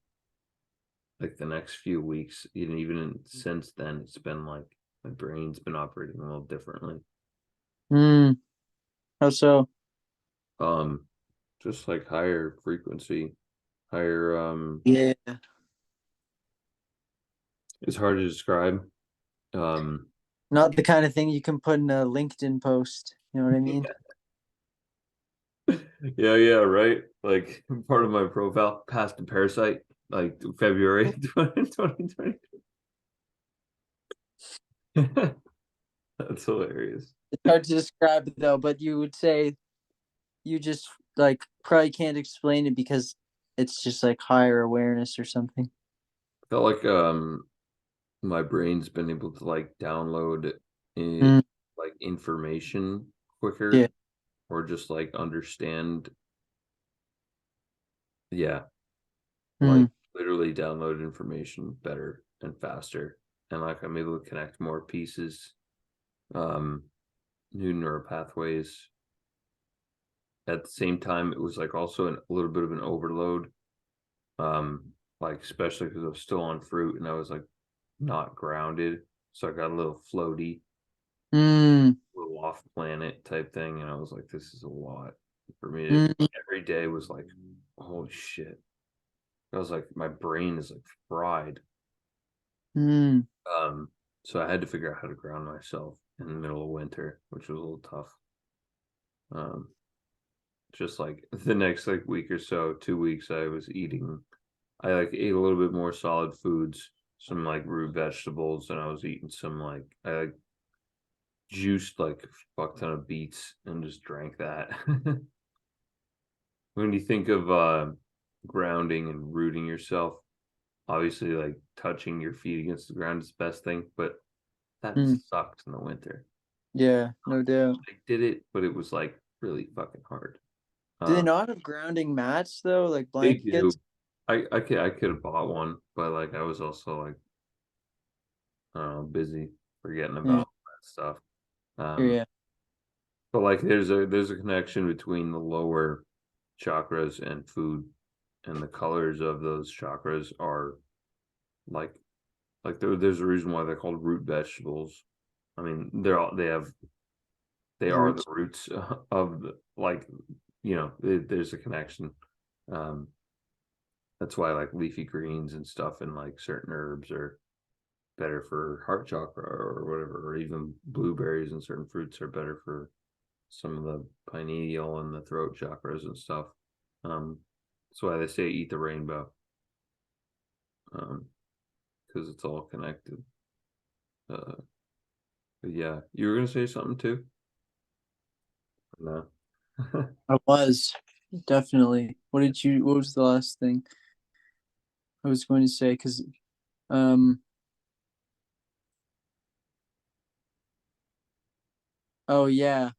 like the next few weeks, since then, it's been like my brain's been operating a little differently. Mm. How so? Um, just like higher frequency, higher Yeah. it's hard to describe. Um Not the kind of thing you can put in a LinkedIn post. You know what I mean? Yeah, yeah, right. Like part of my profile, past a parasite, like February 2020. That's hilarious. It's hard to describe it though, but you would say you just like probably can't explain it because it's just like higher awareness or something. Felt like my brain's been able to like download Mm, like information yeah. quicker or just like understand. Yeah, like Mm, literally download information better and faster. And like I'm able to connect more pieces, um, new neural pathways. At the same time, it was like also a little bit of an overload. Like especially because I was still on fruit and I was like not grounded. So I got a little floaty, mm, a little off planet type thing. And I was like, this is a lot for me to mm, every day was like, holy shit. I was like, my brain is like fried. mm. Um, so I had to figure out how to ground myself in the middle of winter, which was a little tough. Um, just like the next like week or so, 2 weeks, I like ate a little bit more solid foods, some like root vegetables, and I was eating some like I like juiced like a fuck ton of beets and just drank that. When you think of grounding and rooting yourself, obviously like touching your feet against the ground is the best thing, but that Mm. sucks in the winter. Yeah, no doubt. I did it, but it was like really fucking hard. Do they Um, not have grounding mats though, like they blankets? do. I could have bought one, but like I was also like I don't know, busy forgetting Yeah, about that stuff. Um, yeah. but like there's a connection between the lower chakras and food, and the colors of those chakras are like there's a reason why they're called root vegetables. I mean, they are the Roots. roots of the like there's a connection. Um, that's why like leafy greens and stuff and like certain herbs are better for heart chakra or whatever, or even blueberries and certain fruits are better for some of the pineal and the throat chakras and stuff. Um, that's why they say eat the rainbow, because it's all connected. Uh, but yeah, you were gonna say something too? No. I was definitely. What was the last thing I was going to say? Because, um, oh yeah,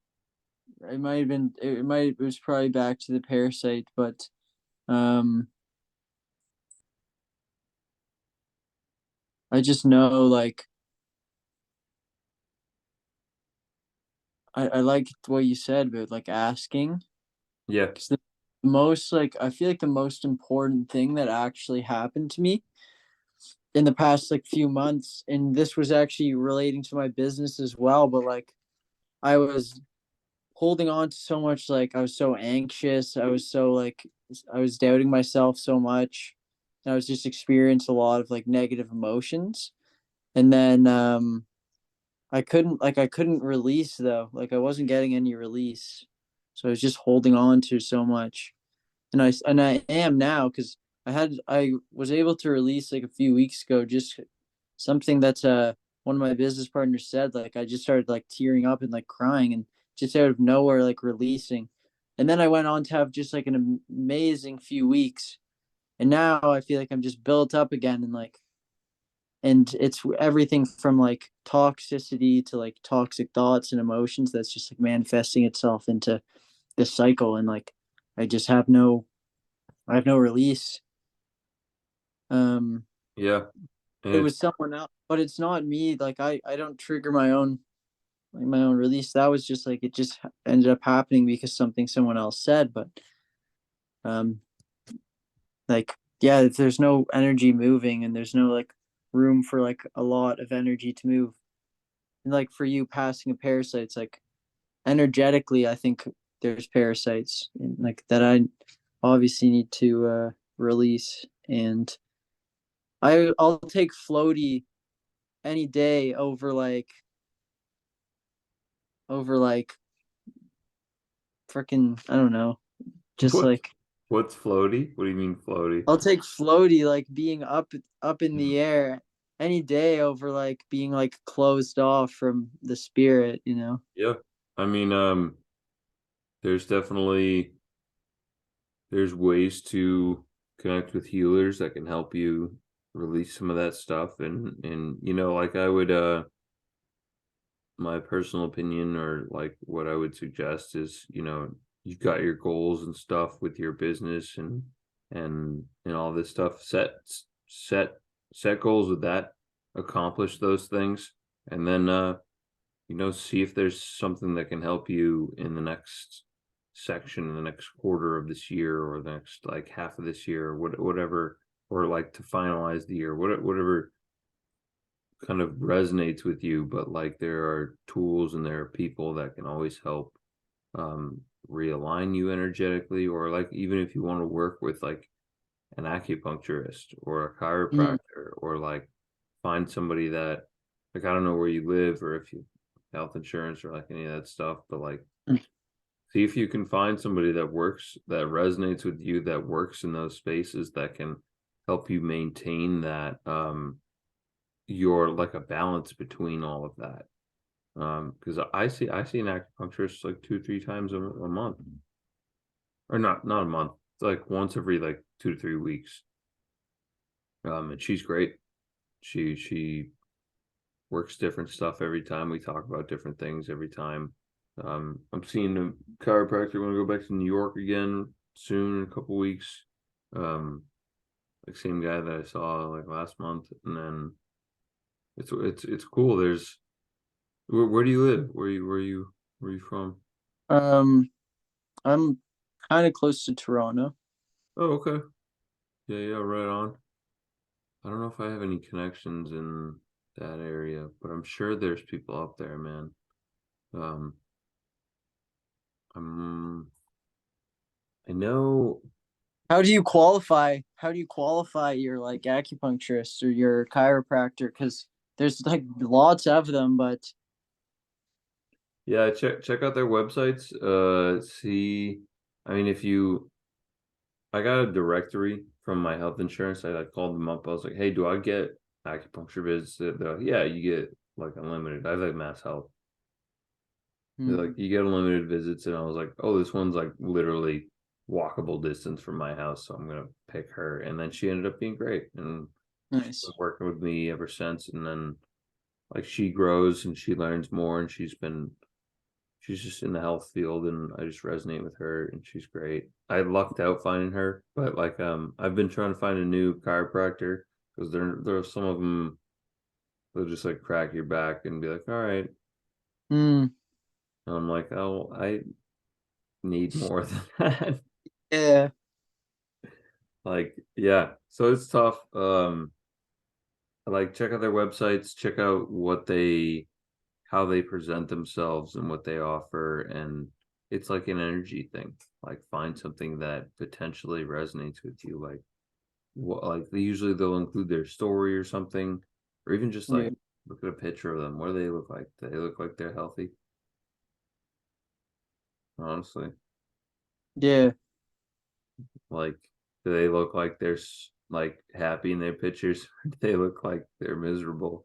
it might have been, it was probably back to the parasite, but, um, I just know like I like what you said about like asking. Yeah. Because the most like I feel like the most important thing that actually happened to me in the past like few months, and this was actually relating to my business as well, but like I was holding on to so much, like I was so anxious, I was so like I was doubting myself so much, and I was just experiencing a lot of like negative emotions. And then I couldn't release though, like I wasn't getting any release, so I was just holding on to so much. And I am now, because I was able to release like a few weeks ago, just something that's one of my business partners said. Like I just started like tearing up and like crying, and just out of nowhere like releasing. And then I went on to have just like an amazing few weeks, and now I feel like I'm just built up again, and like, and it's everything from like toxicity to like toxic thoughts and emotions that's just like manifesting itself into this cycle. And like I just have no I have no release. Um, Yeah. And it it's was someone else, but it's not me. Like I don't trigger my own, like my own release. That was just like it just ended up happening because something someone else said. But um, like yeah, if there's no energy moving, and there's no like room for like a lot of energy to move. And like for you passing a parasite, it's like energetically, I think there's parasites and like that I obviously need to release. And I'll take floaty any day over like freaking I don't know, just what like what's floaty? What do you mean floaty? I'll take floaty, like being up in the air any day over like being like closed off from the spirit, you know. Yeah. I mean, there's definitely there's ways to connect with healers that can help you release some of that stuff. And like I would my personal opinion, or like what I would suggest is, you've got your goals and stuff with your business and all this stuff. Set set goals with that, accomplish those things, and then see if there's something that can help you in the next section, in the next quarter of this year, or the next like half of this year, or whatever, or like to finalize the year, whatever kind of resonates with you. But like there are tools and there are people that can always help um realign you energetically, or like even if you want to work with like an acupuncturist or a Mm. chiropractor, or like find somebody that, like, I don't know where you live or if you health insurance or like any of that stuff, but like see if you can find somebody that works, that resonates with you, that works in those spaces, that can help you maintain that your like a balance between all of that. Because I see an acupuncturist like 2 3 times a month, or not a month, it's like once every like 2 to 3 weeks. And she's great. She works different stuff every time. We talk about different things every time. I'm seeing a chiropractor when I go back to New York again soon in a couple weeks. Um, like same guy that I saw like last month, and then it's cool. There's where do you live? Where you from? Um, I'm kind of close to Toronto. Oh, okay. Yeah, yeah, right on. I don't know if I have any connections in that area, but I'm sure there's people up there, man. Um, I'm I know. How do you qualify your like acupuncturist or your chiropractor? Because there's like lots of them, but Yeah, check out their websites. See, I mean, if you, I got a directory from my health insurance. I like called them up. I was like, "Hey, do I get acupuncture visits?" They're like, "Yeah, you get like unlimited." I have like Mass Health. They're hmm, like, "You get unlimited visits," and I was like, "Oh, this one's like literally walkable distance from my house, so I'm gonna pick her." And then she ended up being great, and she's been nice. working with me ever since. And then like she grows and she learns more, and she's just in the health field, and I just resonate with her, and she's great. I lucked out finding her, but like I've been trying to find a new chiropractor because there are some of them They'll just like crack your back and be like, all right. Mm, And I'm like, oh, I need more than that. yeah. Like, yeah. So it's tough. Like check out their websites, check out what they how they present themselves and what they offer, and it's like an energy thing. Like find something that potentially resonates with you. Like what like they'll include their story or something, or even just Yeah. like look at a picture of them. What do they look like? Do they look like they're healthy? Honestly. Yeah. Like do they look like they're like happy in their pictures? Do they look like they're miserable?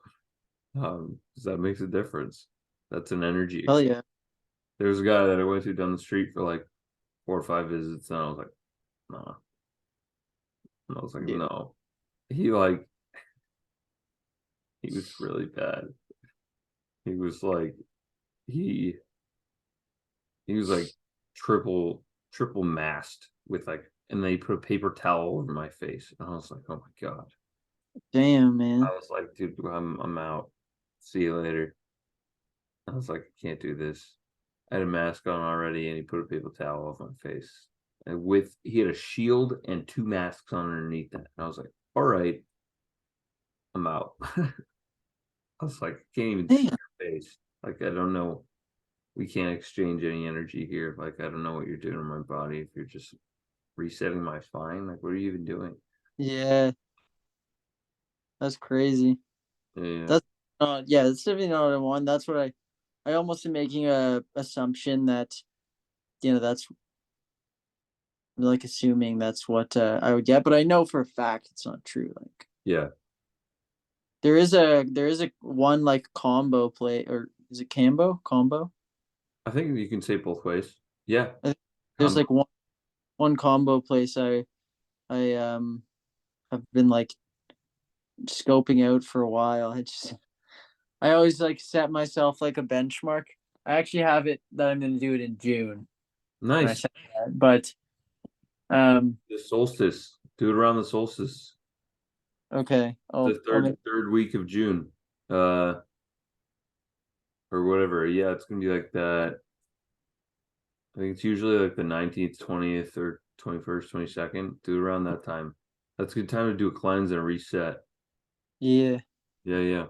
'Cause that makes a difference. That's an energy Hell exchange. yeah. There's a guy that I went to down the street for like 4 or 5 visits, and I was like, nah. And I was like, Yeah. no. He like he was really bad. He was like he he was like triple masked with like, and they put a paper towel over my face. And I was like, oh my God. Damn, I man. was like, dude, I'm out. See you later. I was like, I can't do this. I had a mask on already, and he put a paper towel off my face. And he had a shield and 2 masks on underneath that. And I was like, all right, I'm out. I was like, I can't even see Damn. your face. Like, I don't know. We can't exchange any energy here. Like, I don't know what you're doing in my body. If you're just resetting my spine, like, what are you even doing? Yeah. That's crazy. Yeah, That's yeah, that's definitely not what I want. That's what I almost am making a assumption that, that's like assuming that's what I would get, but I know for a fact it's not true. Like yeah. there is a one like combo play, or is it combo? I think you can say it both ways. Yeah, I think there's combo. like one combo place I have been like scoping out for a while. I always like set myself like a benchmark. I actually have it that I'm gonna do it in June when I Nice. set that. But The solstice. Do it around the solstice. okay. The I'll third make third week of June. Uh, or whatever. Yeah, it's gonna be like that. I think it's usually like the 19th, 20th, or 21st, 22nd. Do it around that time. That's a good time to do a cleanse and a reset. yeah. Yeah, yeah.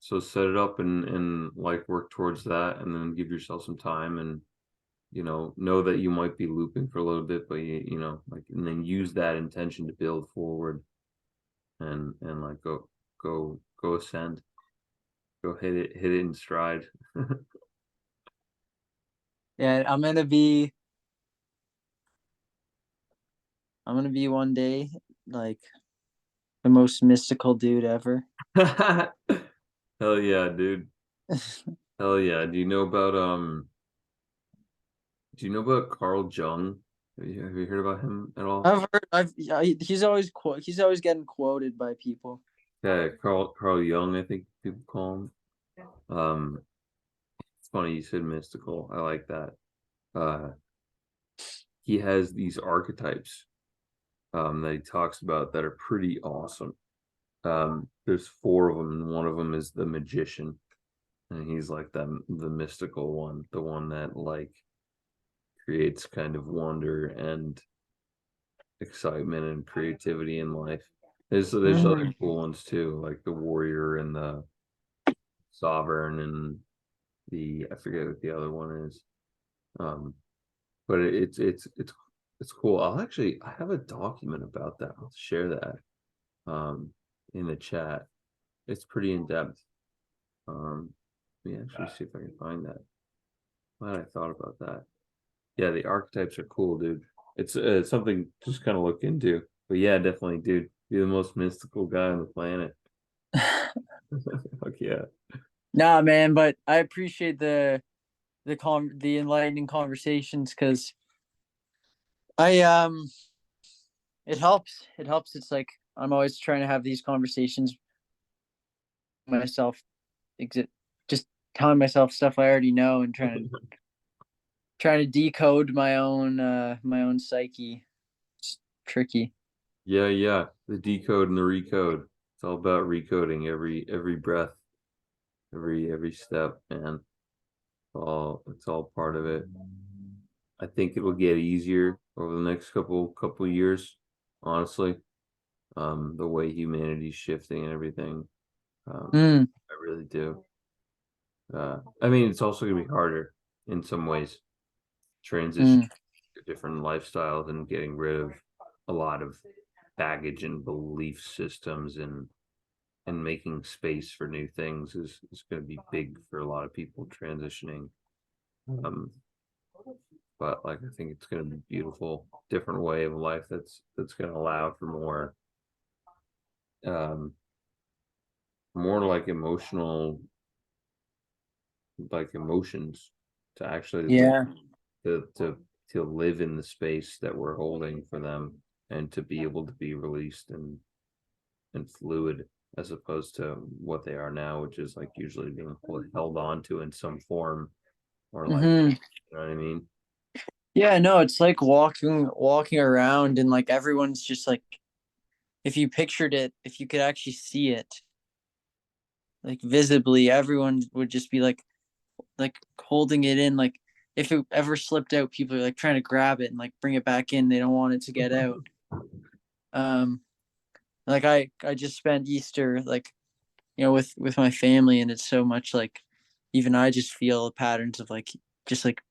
So set it up and like work towards that, and then give yourself some time, and know that you might be looping for a little bit, but like, and then use that intention to build forward, and like go ascend, go hit it in stride. Yeah, I'm gonna be one day like the most mystical dude ever. Hell yeah, dude. Hell yeah. Do you know about Carl Jung? Have you heard about him at all? He's always getting quoted by people. Yeah, Carl Jung, I think people call him. It's funny you said mystical. I like that. Uh, he has these archetypes that he talks about that are pretty awesome. There's 4 of them, and one of them is the magician, and he's like the mystical one, the one that like creates kind of wonder and excitement and creativity in life. There's other Mhm. cool ones too, like the warrior and the sovereign and the I forget what the other one is. Um, but it's cool. I have a document about that. I'll share that um in the chat. It's pretty in depth. Let me actually see if I can find that. Glad I thought about that. Yeah, the archetypes are cool, dude. It's something to just kind of look into. But yeah, definitely, dude. Be the most mystical guy on the planet. Fuck yeah. Nah, man, but I appreciate the enlightening conversations because I it helps. It helps. It's like I'm always trying to have these conversations myself, exit just telling myself stuff I already know and trying to decode my own psyche. It's tricky. Yeah, yeah. The decode and the recode. It's all about recoding every breath, every step, man. It's all part of it. I think it will get easier over the next couple years, honestly. The way humanity's shifting and everything. Mm, I really do. I mean, it's also gonna be harder in some ways, transition mm, to different lifestyles and getting rid of a lot of baggage and belief systems and making space for new things is going to be big for a lot of people transitioning. Um, but like I think it's going to be a beautiful, different way of life that's going to allow for um, more like emotions to actually live yeah. to live in the space that we're holding for them and to be able to be released and fluid as opposed to what they are now, which is like usually being held on to in some form or like, Hmm. you know what I mean? Yeah, no, it's like walking around and like everyone's just like if you pictured it, if you could actually see it, like visibly, everyone would just be like holding it in, like if it ever slipped out, people are like trying to grab it and like bring it back in. They don't want it to get out. Um, like I just spent Easter like with my family, and it's so much like even I just feel patterns of like just like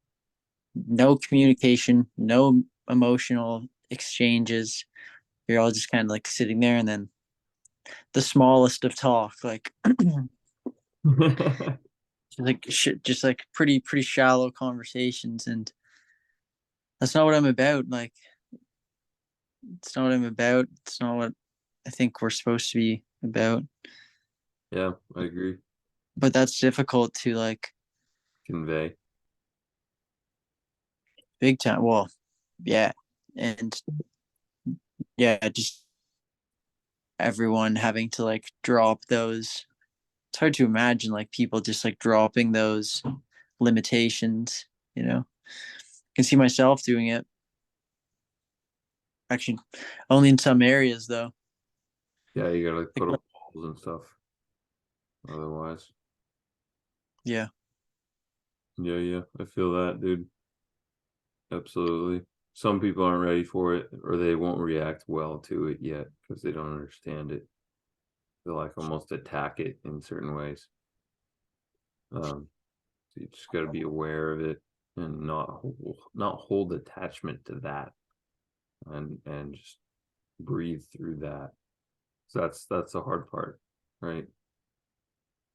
no communication, no emotional exchanges. You're all just kind of like sitting there, and then the smallest of talk, like just like pretty shallow conversations, and that's not what I'm about. Like it's not what I'm about. It's not what I think we're supposed to be about. Yeah, I agree. But that's difficult to like Convey. big time. Well, yeah, and yeah, just everyone having to like drop those. It's hard to imagine like people just like dropping those limitations. You know, I can see myself doing it. Actually, only in some areas though. Yeah, you gotta like Like, put up walls and stuff. Otherwise, yeah. yeah, I feel that, dude. Absolutely. Some people aren't ready for it, or they won't react well to it yet because they don't understand it. They like almost attack it in certain ways. So you just got to be aware of it and not hold attachment to that, and just breathe through that. So that's the hard part, right?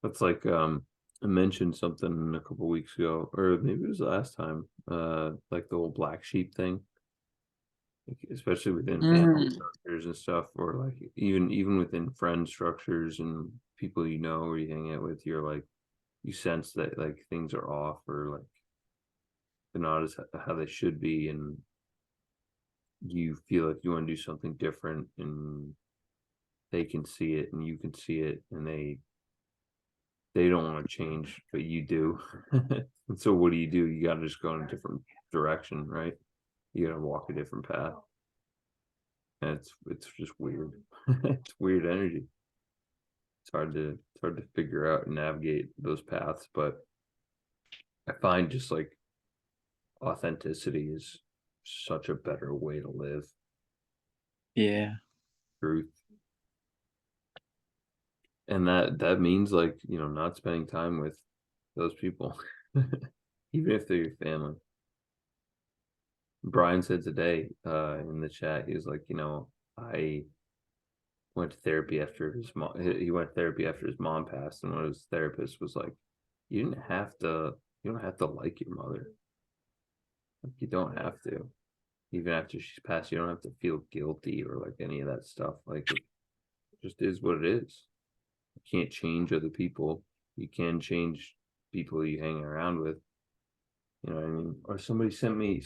That's like I mentioned something a couple weeks ago, or maybe it was the last time. Like the whole black sheep thing, like, especially within family Mm, structures and stuff, or like even within friend structures and people you know or you hang out with, you're like you sense that like things are off or like they're not as how they should be, and you feel like you want to do something different, and they can see it and you can see it, and they don't want to change, but you do. And so what do? You got to just go in a different direction, right? You got to walk a different path, and it's just weird. It's weird energy. It's hard to figure out and navigate those paths, but I find just like authenticity is such a better way to live. yeah. Truth, and that means like not spending time with those people, even if they're your family. Brian said today in the chat, he was like, I went to therapy after his mom. He went to therapy after his mom passed, and one of his therapists was like, "You didn't have to. You don't have to like your mother. Like, you don't have to. Even after she's passed, you don't have to feel guilty or like any of that stuff. Like it just is what it is. You can't change other people. You can change people you hang around with. You know what I mean? Or somebody sent me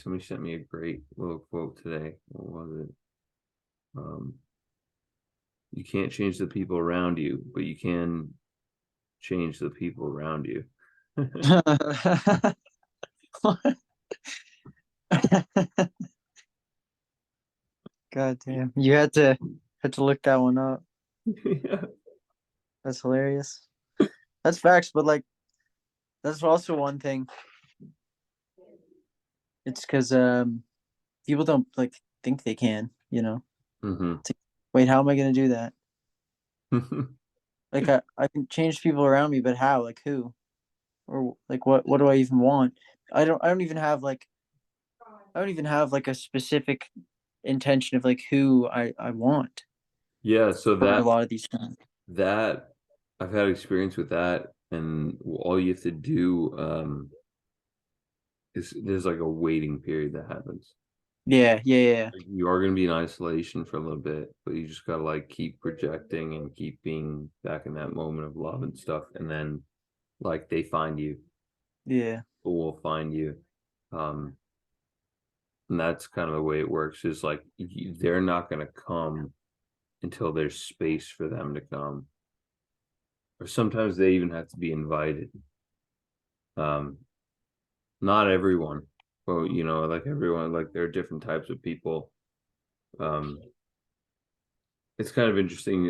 a great little quote today. What was it? Um, you can't change the people around you, but you can change the people around you. God damn. You had to look that one up. Yeah. That's hilarious. That's facts, but like that's also one thing. It's because people don't like think they can, you know. Hmm. It's like, wait, how am I gonna do that? Like I can change people around me, but how? Like who? Or like what do I even want? I don't even have like I don't even have like a specific intention of like who I want Yeah, so for a lot of these times. that I've had experience with that, and all you have to do is there's like a waiting period that happens. Yeah, yeah, yeah. Like, you are gonna be in isolation for a little bit, but you just gotta like keep projecting and keep being back in that moment of love and stuff, and then like they find you, Yeah. or will find you. Um, and that's kind of the way it works. Is like they're not gonna come until there's space for them to come, or sometimes they even have to be invited. Um, Not everyone, well, like everyone, like there are different types of people. Um, it's kind of interesting.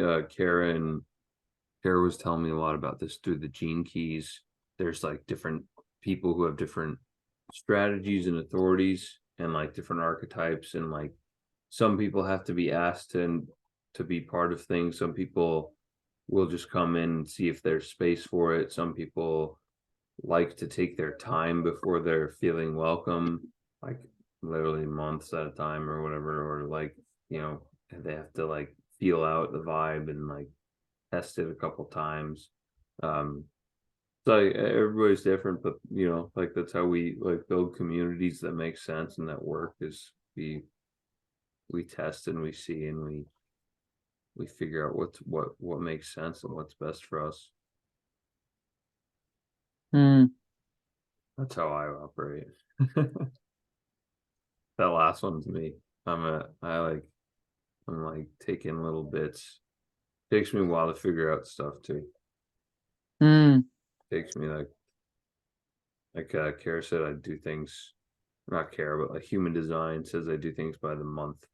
Kara was telling me a lot about this through the gene keys. There's like different people who have different strategies and authorities, and like different archetypes, and like some people have to be asked to be part of things. Some people will just come in and see if there's space for it. Some people like to take their time before they're feeling welcome, like literally months at a time or whatever, or like, they have to like feel out the vibe and like test it a couple times. Um, so everybody's different, but like that's how we like build communities that make sense and that work is we test and we see and we figure out what makes sense and what's best for us. Hmm. That's how I operate. That last one's me. I'm like taking little bits. Takes me a while to figure out stuff too. Hmm. Takes me like Kara said, I do things, not Kara, but like human design says I do things by the month.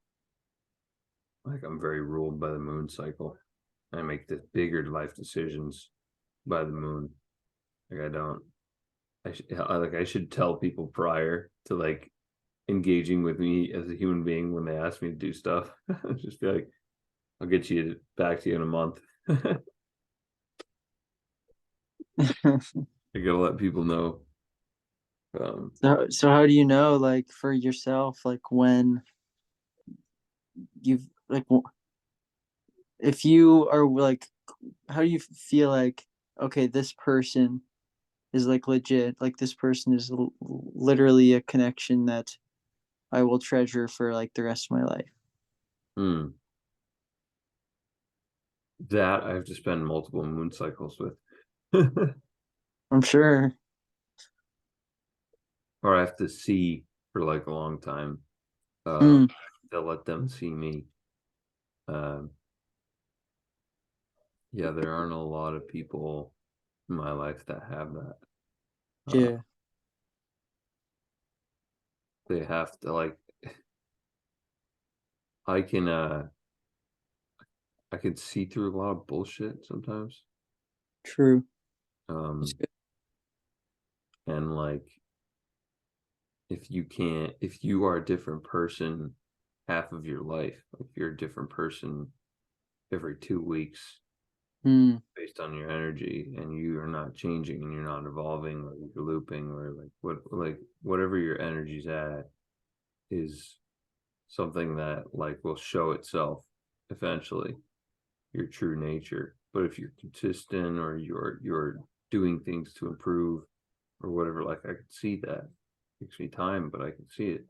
Like I'm very ruled by the moon cycle. I make the bigger life decisions by the moon. Like I don't. I should tell people prior to like engaging with me as a human being when they ask me to do stuff. Just be like, I'll get you back to you in a month. I gotta let people know. Um, So how do you know like for yourself like when you've like if you are like how do you feel like okay this person is like legit like this person is literally a connection that I will treasure for like the rest of my life. hmm, that I have to spend multiple moon cycles with, I'm sure. or I have to see for like a long time. Hmm. To let them see me. Um, yeah, there aren't a lot of people in my life that have that. Uh, Yeah. they have to like I can I can see through a lot of bullshit sometimes. True. That's Um, good. and like if you are a different person half of your life, if you're a different person every 2 weeks Hmm. based on your energy and you are not changing and you're not evolving or you're looping or like whatever your energy's at is something that like will show itself eventually, your true nature. But if you're consistent or you're doing things to improve or whatever, like I can see that. It takes me time, but I can see it.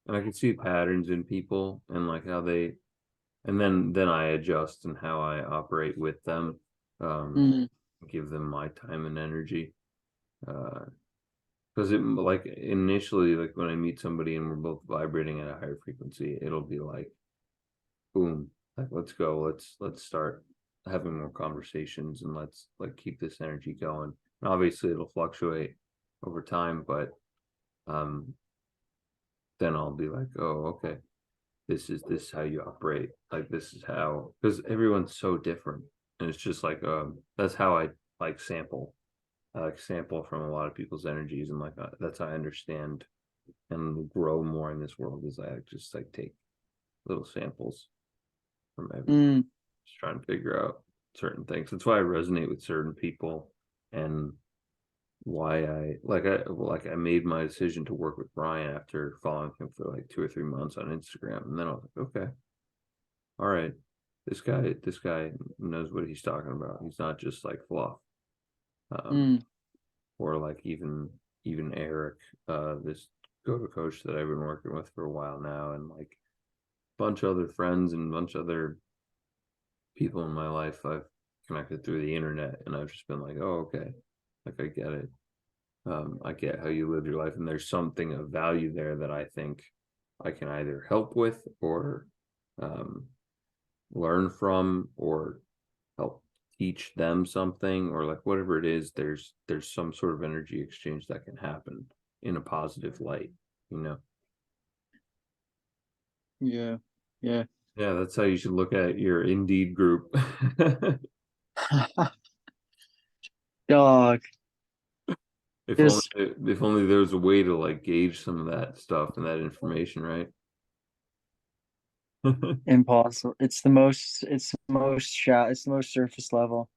And I can see patterns in people and like how they and then I adjust and how I operate with them. Um, Hmm. give them my time and energy. Because it like initially, like when I meet somebody and we're both vibrating at a higher frequency, it'll be like boom, like let's go, let's start having more conversations and let's like keep this energy going. And obviously it'll fluctuate over time, but um then I'll be like, oh, okay. this is how you operate. Like this is how, because everyone's so different, and it's just like that's how I like sample. I like sample from a lot of people's energies, and like that's how I understand and grow more in this world. Is I just like take little samples from everyone, Mm, just trying to figure out certain things. That's why I resonate with certain people, and why I made my decision to work with Brian after following him for like 2 or 3 months on Instagram, and then I was like, okay, all right, this guy knows what he's talking about. He's not just like fluff. mm, Or like even Eric, this go-go coach that I've been working with for a while now, and like a bunch of other friends and a bunch of other people in my life I've connected through the internet, and I've just been like, oh, okay, like I get it. I get how you live your life, and there's something of value there that I think I can either help with or um, learn from or help teach them something, or like whatever it is. There's some sort of energy exchange that can happen in a positive light, you know. yeah, yeah. Yeah, that's how you should look at your Indeed group. Dog, if only just if only there was a way to like gauge some of that stuff and that information, right? impossible. It's the most surface level.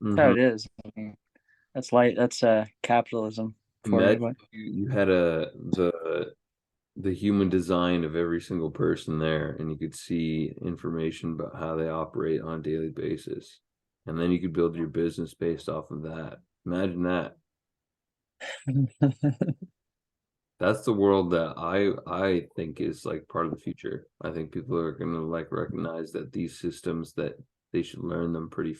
That's how Hmm. it is. I mean, that's light. That's capitalism for you. Imagine But you had the human design of every single person there, and you could see information about how they operate on a daily basis, and then you could build your business based off of that. Imagine that. That's the world that I think is like part of the future. I think people are going to like recognize that these systems, that they should learn them pretty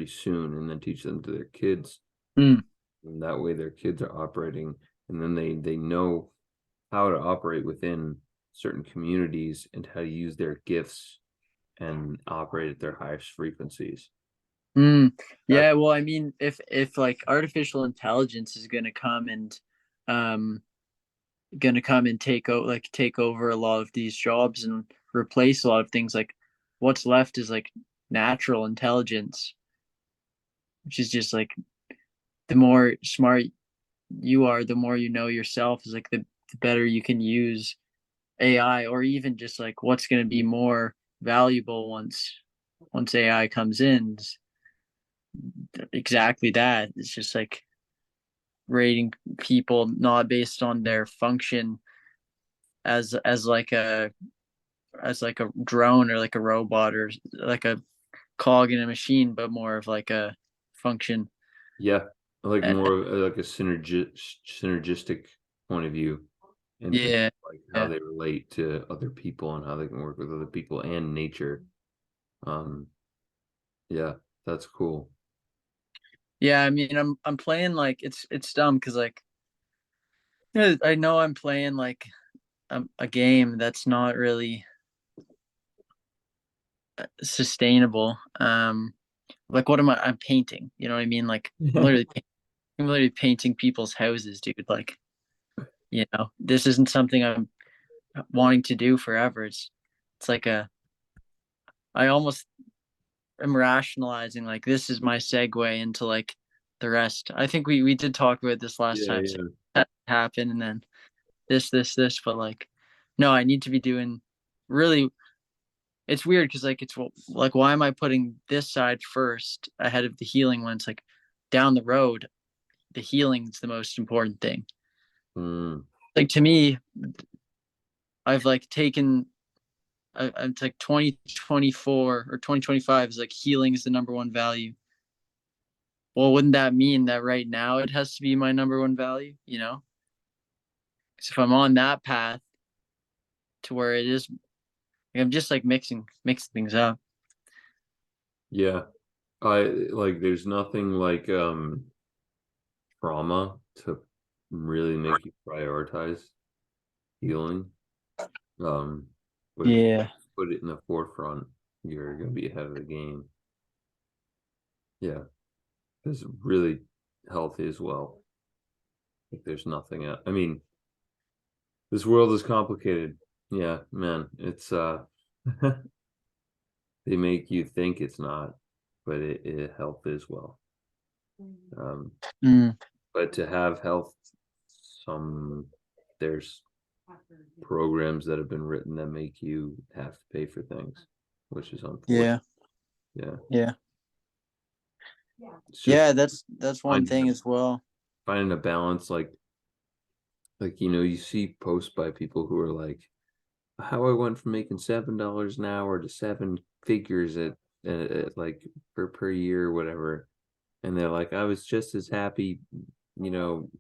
soon, and then teach them to their kids, Mm, and that way their kids are operating, and then they know how to operate within certain communities and how to use their gifts and operate at their highest frequencies. mm. That's Yeah, well, I mean, if like artificial intelligence is um gonna come and take over a lot of these jobs and replace a lot of things, like what's left is like natural intelligence, which is just like the more smart you are, the more you know yourself, is like the better you can use AI, or even just like what's going to be more valuable once AI comes in. Exactly that. It's just like rating people not based on their function as like a drone or like a robot or like a cog in a machine, but more of like a function. Yeah, like Uh, more of like a synergistic point of view into yeah, like how yeah, they relate to other people and how they can work with other people and nature. Um, yeah, that's cool. yeah. I mean, I'm playing like it's dumb because like yeah, I know I'm playing like a game that's not really sustainable. Like what am I'm painting? You know what I mean? Like I'm literally painting people's houses, dude. Like this isn't something I'm wanting to do forever. It's like I almost am rationalizing like this is my segue into like the rest. I think we did talk about this last Yeah, time. So yeah. that happened, and then this, but like no, I need to be doing really. It's weird because like it's like why am I putting this side first ahead of the healing when it's like down the road the healing is the most important thing. Mm, Like to me, I've like taken it's like 2024 or 2025 is like healing is the number one value. Well, wouldn't that mean that right now it has to be my number one value? Because if I'm on that path to where it is, like, I'm just like mixing things up. yeah. I like there's nothing like trauma to really make you prioritize healing. Um, but if you Yeah. put it in the forefront, you're gonna be ahead of the game. Yeah, it's really healthy as well. Like there's nothing else. I mean, this world is complicated. Yeah, man, it's they make you think it's not, but it health is well. Um, Mm, but to have health, some there's programs that have been written that make you have to pay for things, which is unfortunate. yeah, Yeah, yeah, it's just yeah. That's one finding thing as well. finding a balance. Like you see posts by people who are like, how I went from making $7 an hour to seven figures at like per year or whatever, and they're like, I was just as happy, you know,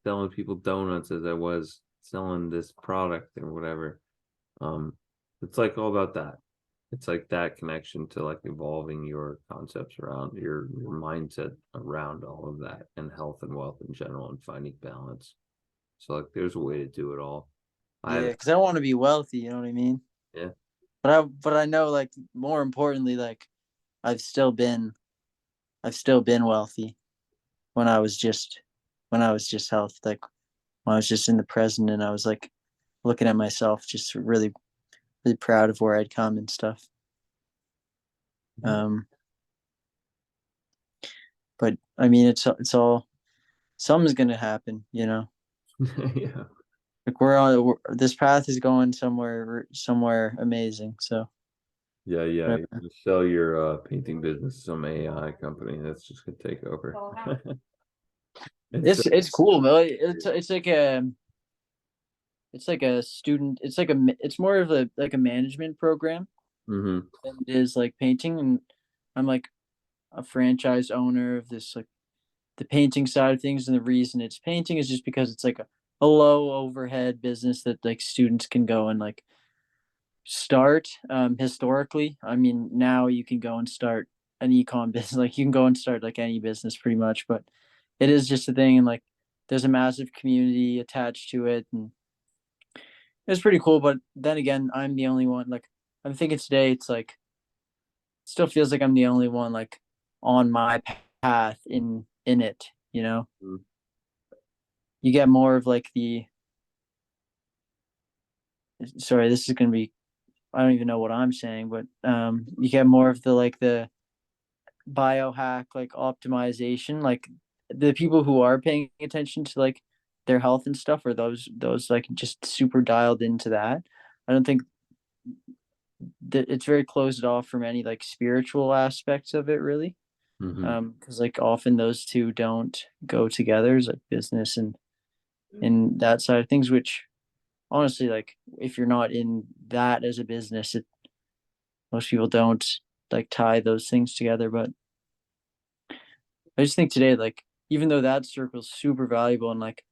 selling people donuts as I was selling this product or whatever. Um, it's like all about that. It's like that connection to like evolving your concepts around your mindset around all of that and health and wealth in general and finding balance. So like there's a way to do it all. Yeah, I've because I want to be wealthy. You know what I mean? yeah. But I know, like, more importantly, like, I've still been I've still been wealthy when I was just healthy. Like, when I was just in the present, and I was like looking at myself, just really proud of where I'd come and stuff. Um, but I mean, it's all something's gonna happen, you know. Yeah. Like, this path is going somewhere amazing. So Yeah, yeah. You whatever. can sell your painting business to some AI company that's just gonna take over. It's It's cool, man. It's like a student. It's more of a like a management program mm-hmm. than it is like painting. And I'm like a franchise owner of this, like, the painting side of things. And the reason it's painting is just because it's like a low overhead business that like students can go and like start. Historically, I mean, now you can go and start an ecom business. Like, you can go and start like any business pretty much, but it is just a thing. And like, there's a massive community attached to it, and it's pretty cool. But then again, I'm the only one. Like, I'm thinking today, it's like, still feels like I'm the only one like on my path in it. You know, you get more of like the, sorry, this is gonna be, I don't even know what I'm saying, but you get more of the, like, the biohack, like, optimization. Like, the people who are paying attention to like their health and stuff are those like just super dialed into that. I don't think that it's very closed off from any like spiritual aspects of it, really. Mm-hmm. Because like often those two don't go together, as like business and that side of things, which honestly, like, if you're not in that as a business, most people don't like tie those things together. But I just think today, like, even though that circle is super valuable, and like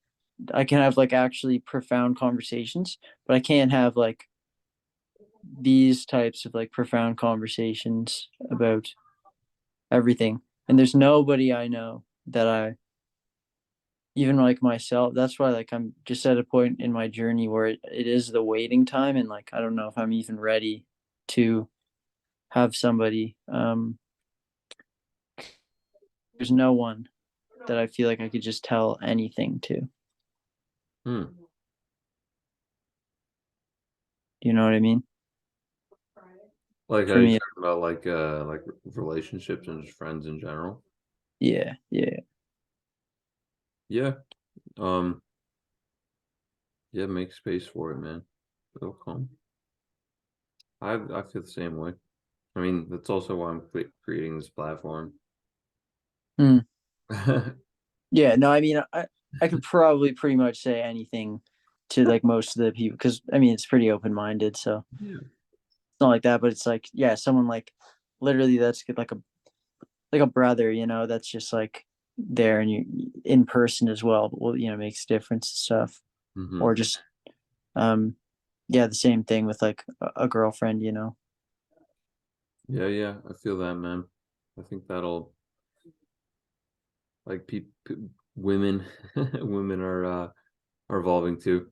I can have like actually profound conversations, but I can't have like these types of like profound conversations about everything. And there's nobody I know that I, even like myself, that's why, like, I'm just at a point in my journey where it is the waiting time. And like, I don't know if I'm even ready to have somebody. There's no one that I feel like I could just tell anything to. Hmm. You know what I mean? Like For are you me, talking about like relationships and just friends in general? yeah, yeah. Yeah. Um, yeah, make space for it, man. It'll come. I feel the same way. I mean, that's also why I'm creating this platform. Hmm. Yeah, no, I mean, I could probably pretty much say anything to like most of the people, because I mean, it's pretty open minded. So Yeah. it's not like that, but it's like, yeah, someone like literally that's like a brother, you know, that's just like there, and you in person as well. But, well, makes a difference and stuff. Mm-hmm. Or just um, yeah, the same thing with like a girlfriend, you know. Yeah, yeah, I feel that, man. I think that'll like women women are evolving too,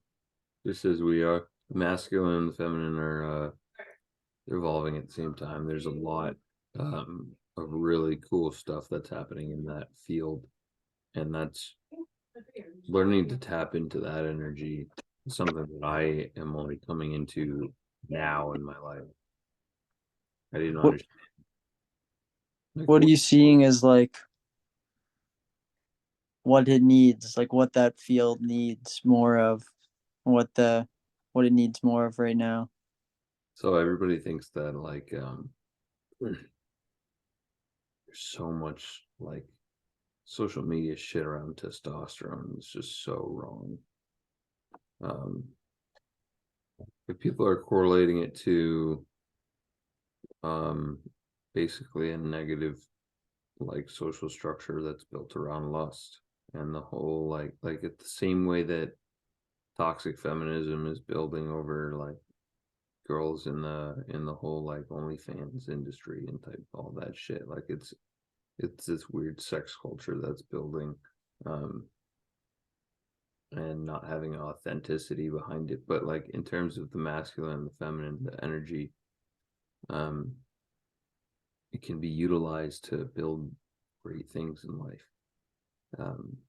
just as we are. The masculine and the feminine are they're evolving at the same time. There's a lot of really cool stuff that's happening in that field, and that's learning to tap into that energy something that I am only coming into now in my life. I didn't What understand. Like, what are you seeing as like what it needs, like what that field needs more of, what the what it needs more of right now? so everybody thinks that like there's so much like social media shit around testosterone. It's just so wrong. Um, if people are correlating it to um basically a negative like social structure that's built around lust and the whole like it's the same way that toxic feminism is building over like girls in the whole like OnlyFans industry and type all that shit. Like it's this weird sex culture that's building um and not having authenticity behind it. But like in terms of the masculine and the feminine, the energy, um, it can be utilized to build great things in life.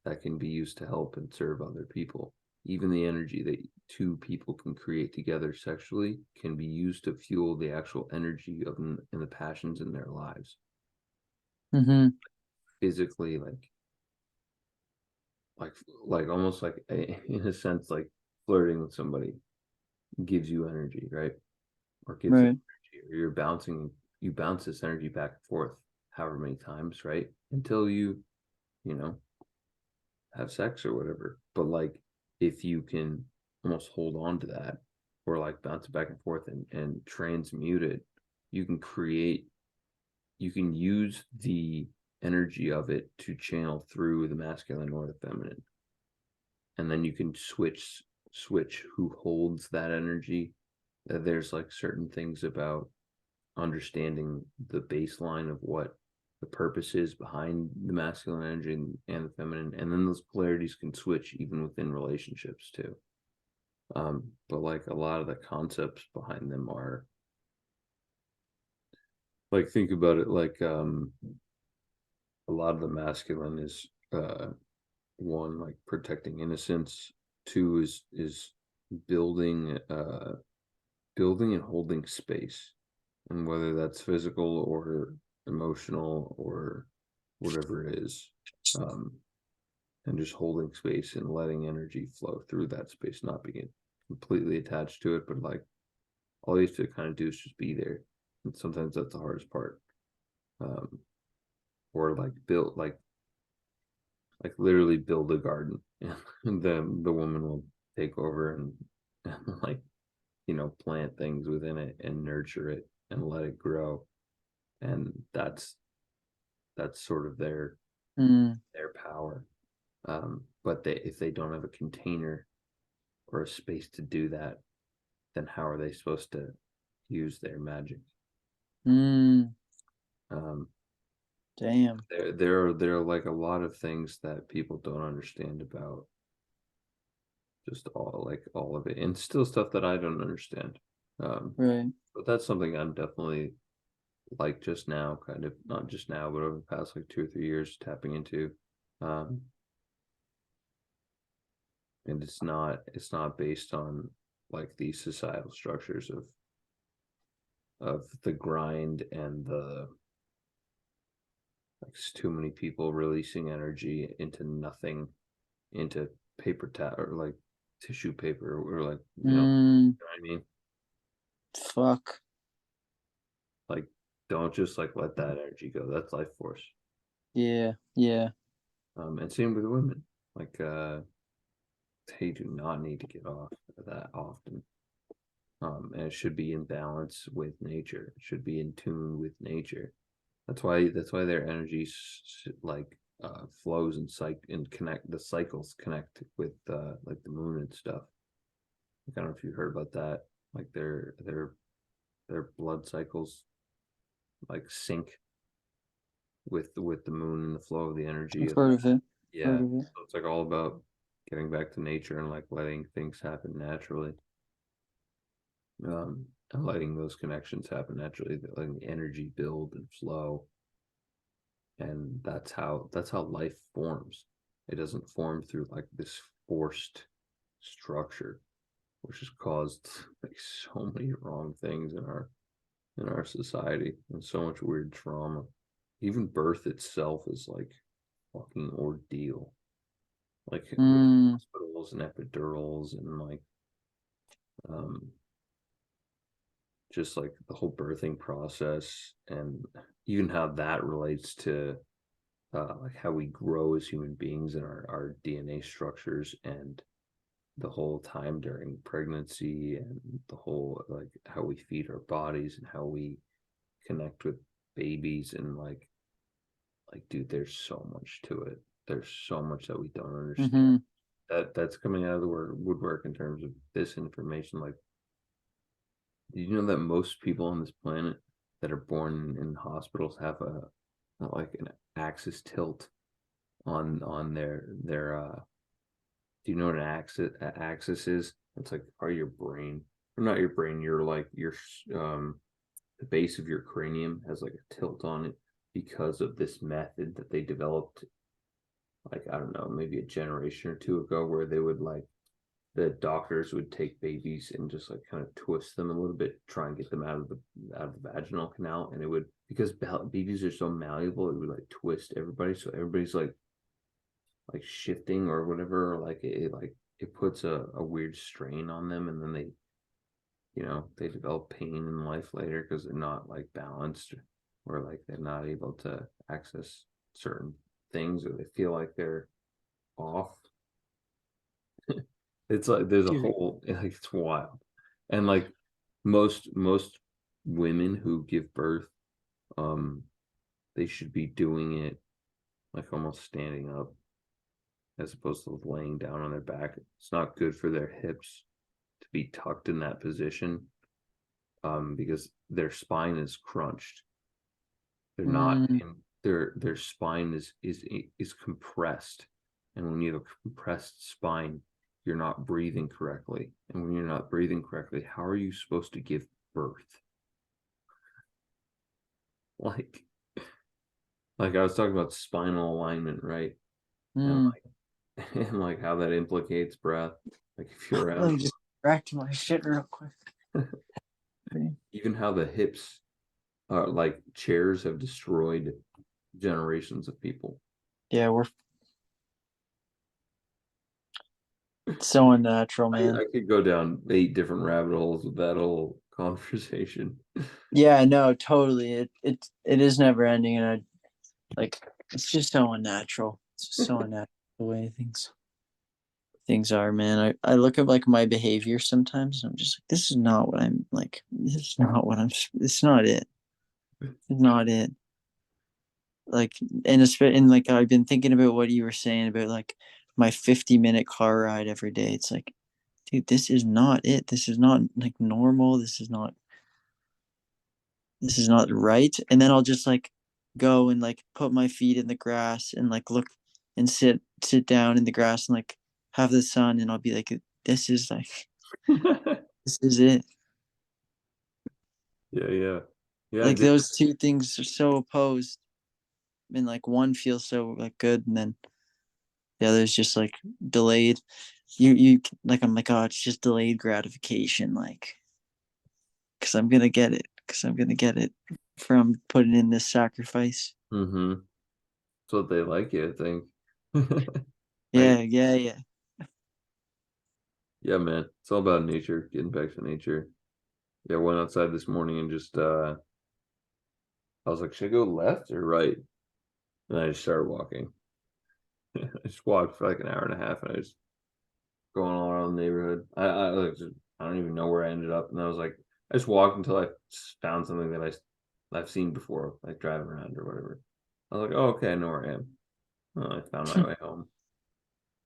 That can be used to help and serve other people. Even the energy that two people can create together sexually can be used to fuel the actual energy of and the passions in their lives. Mm-hmm. Physically, like like almost like in a sense, like flirting with somebody gives you energy, right? Or gives them Right. energy, or you bounce this energy back and forth however many times, right? Until you know, have sex or whatever. But like if you can almost hold on to that or like bounce it back and forth and transmute it, you can create you can use the energy of it to channel through the masculine or the feminine. And then you can switch who holds that energy. There's like certain things about understanding the baseline of what the purpose is behind the masculine energy and the feminine, and then those polarities can switch even within relationships too. But like a lot of the concepts behind them are like think about it like a lot of the masculine is one like protecting innocence, two is building building and holding space, and whether that's physical or emotional or whatever it is, um, and just holding space and letting energy flow through that space, not being completely attached to it, but like all you have to kind of do is just be there. And sometimes that's the hardest part. Um, or like build like literally build a garden, and then the woman will take over and like plant things within it and nurture it and let it grow, and that's sort of Mm. their power. But if they don't have a container or a space to do that, then how are they supposed to use their magic? Mm. Um, Damn. there are like a lot of things that people don't understand about just all of it, and still stuff that I don't understand. Right. But that's something I'm definitely like just now, kind of not just now, but over the past like 2 or 3 years, tapping into. Um, and it's not based on like these societal structures of the grind and the like too many people releasing energy into nothing, into paper towel or like tissue paper or like Mm. what I mean, Fuck. like don't just like let that energy go. That's life force. Yeah. Yeah. And same with women. Like they do not need to get off that often. And it should be in balance with nature. It should be in tune with nature. That's why their energy like flows and connect, the cycles connect with like the moon and stuff. I don't know if you heard about that. Like their blood cycles like sync with the moon and the flow of the energy I've of heard of it. yeah. Heard of it. So it's like all about getting back to nature and like letting things happen naturally. And letting those connections happen naturally, letting the energy build and flow, and that's how life forms. It doesn't form through like this forced structure. which has caused like so many wrong things in our society and so much weird trauma. Even birth itself is like fucking ordeal. Like with Mm, hospitals and epidurals and like um just like the whole birthing process and even how that relates to like how we grow as human beings and our DNA structures and the whole time during pregnancy and the whole like how we feed our bodies and how we connect with babies and like dude, there's so much to it. There's so much that we don't understand. mm-hmm. That's coming out of the woodwork in terms of this information. Like, did you know that most people on this planet that are born in hospitals have a like an axis tilt on their do you know what an axis is? It's like part of your brain. Or not your brain, your like your the base of your cranium has like a tilt on it because of this method that they developed like I don't know, maybe a generation or two ago where they would like the doctors would take babies and just like kind of twist them a little bit, try and get them out of the vaginal canal, and it would because babies are so malleable, it would like twist everybody, so everybody's like shifting or whatever, or like like it puts a weird strain on them, and then they develop pain in life later because they're not like balanced or like they're not able to access certain things or they feel like they're off. It's like there's a Dude. whole like it's wild. And like most women who give birth, um, they should be doing it like almost standing up as opposed to laying down on their back. It's not good for their hips to be tucked in that position, because their spine is crunched. They're not Mm, in their spine is compressed. And when you have a compressed spine, you're not breathing correctly. And when you're not breathing correctly, how are you supposed to give birth? Like like I was talking about spinal alignment, right? And mm. like and like how that implicates breath. Like if you're Let around me just back to my shit real quick. even how the hips are like chairs have destroyed generations of people. Yeah, we're so unnatural, man. I could go down 8 different rabbit holes with that whole conversation. Yeah, no, totally. It is never ending, and like it's just so unnatural. It's just so unnatural the way things are, man. I look at like my behavior sometimes, and I'm just like, this is not what I'm like. This is not what I'm. It's not it. It's not it. Like, and like I've been thinking about what you were saying about like my 50-minute car ride every day. It's like, dude, this is not it. This is not like normal. This is not right. And then I'll just like go and like put my feet in the grass and like look and sit down in the grass and like have the sun, and I'll be like, Yeah, this is it. yeah. Yeah, I Like did. those two things are so opposed, and like one feels so like good, and then the other's just like delayed. You like I'm like, oh, it's just delayed gratification, like because I'm gonna get it from putting in this sacrifice. Mm-hmm. That's what they like you, I think. I Yeah, yeah, yeah. yeah, man. It's all about nature, getting back to nature. Yeah, I went outside this morning and just I was like, should I go left or right? And I just started walking. I just walked for like an hour and a half and I was going all around the neighborhood. I don't even know where I ended up. And I was like, I just walked until I found something that I've seen before, like driving around or whatever. I was like, oh, okay, I know where I am. I found my way home.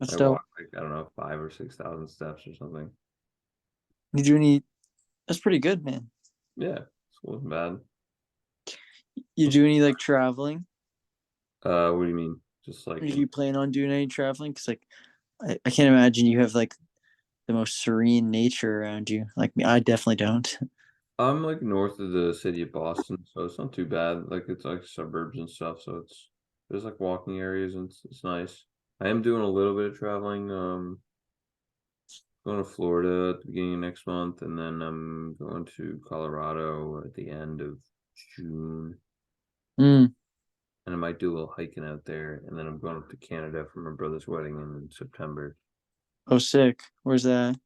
That's I dope. walked like I don't know 5 or 6 thousand steps or something. You do any? That's pretty good, man. Yeah, it wasn't bad. You do any like traveling? What do you mean? Just Or like do you plan on doing any traveling? Because like I can't imagine you have like the most serene nature around you. Like me, I definitely don't. I'm like north of the city of Boston, so it's not too bad. Like it's like suburbs and stuff, so there's like walking areas and it's nice. I am doing a little bit of traveling. going to Florida at the beginning of next month, and then I'm going to Colorado at the end of June. Mm. And I might do a little hiking out there, and then I'm going up to Canada for my brother's wedding in September. Oh, sick. Where's that?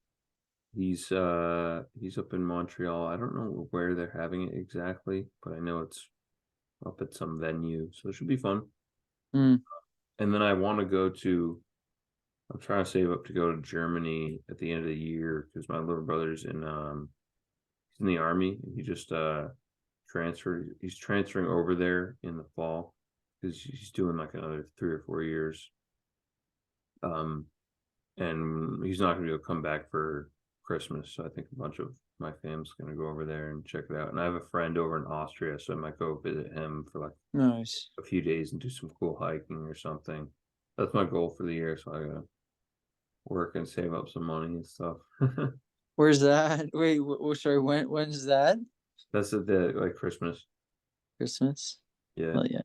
He's up in Montreal. I don't know where they're having it exactly, but I know it's up at some venue, so it should be fun. Mm. And then I want to go to. I'm trying to save up to go to Germany at the end of the year because my little brother's in the army. He just transferred. He's transferring over there in the fall because he's doing like another 3 or 4 years. And he's not going to come back for Christmas. So I think a bunch of my fam's going to go over there and check it out. And I have a friend over in Austria, so I might go visit him for like Nice. a few days and do some cool hiking or something. That's my goal for the year. So I gotta work and save up some money and stuff. Where's that? Wait, sorry. When's that? That's the like Christmas. Christmas. Yeah. Well, yeah.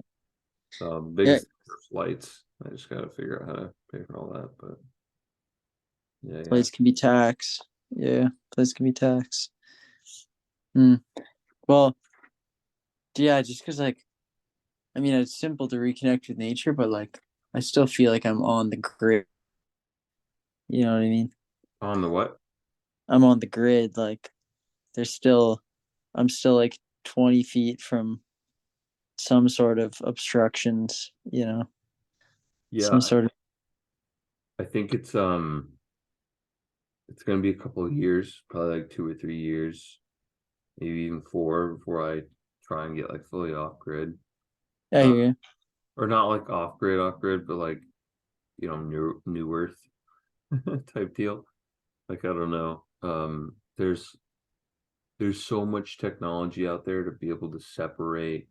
So the Yeah. biggest flights. I just gotta figure out how to pay for all that. But yeah. Plates can be tax. Yeah. Plates can be tax. Hmm. Well, yeah. Just because, like, I mean, it's simple to reconnect with nature, but like, I still feel like I'm on the grid. You know what I mean? On the what? I'm on the grid. Like, there's still, I'm still like 20 feet from some sort of obstructions. Yeah, Some sort of. I think it's gonna be a couple of years, probably like 2 or 3 years, maybe even four before I try and get like fully off grid. I Uh, hear you. or not like off grid, but like new Earth type deal. Like I don't know. There's so much technology out there to be able to separate,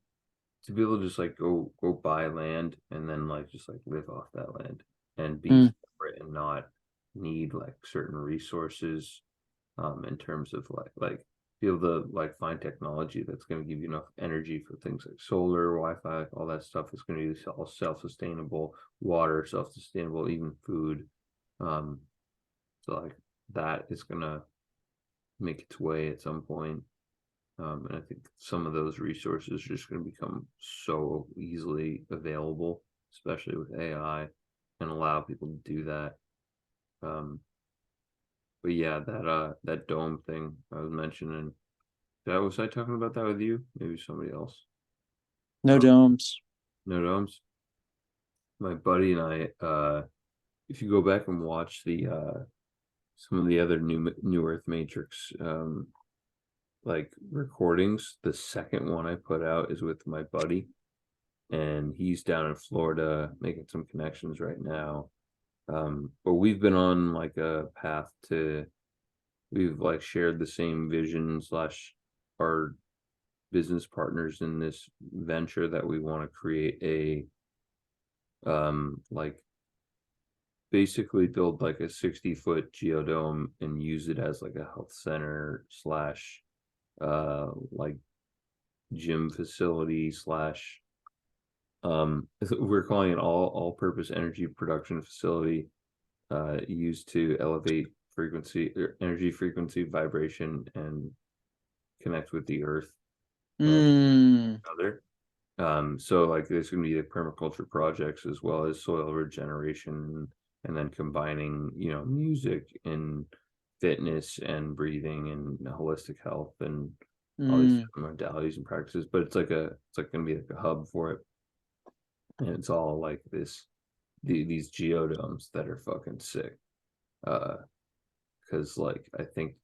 to be able to just like go buy land and then like just like live off that land and be Hmm. separate and not need like certain resources in terms of like be able to like find technology that's going to give you enough energy for things like solar, Wi-Fi, all that stuff is going to be all self-sustainable, water self-sustainable, even food. um so like that is going to make its way at some point. And I think some of those resources are just going to become so easily available, especially with AI, and allow people to do that. Um, but yeah, that dome thing I was mentioning, that was I talking about that with you? Maybe somebody else. No Oh, domes. no domes. My buddy and I, if you go back and watch the some of the other New Earth Matrix like recordings, the second one I put out is with my buddy, and he's down in Florida making some connections right now. But we've been on like a path to, we've like shared the same vision slash our business partners in this venture that we want to create a like basically build like a 60-foot geodome and use it as like a health center slash like gym facility slash we're calling it all purpose energy production facility, used to elevate frequency or energy frequency vibration and connect with the earth and Mm. other. So like there's going to be the permaculture projects as well as soil regeneration, and then combining music and fitness and breathing and holistic health and all these Mm. modalities and practices. But it's like going to be like a hub for it, and it's all like these geodomes that are fucking sick. Because like I think,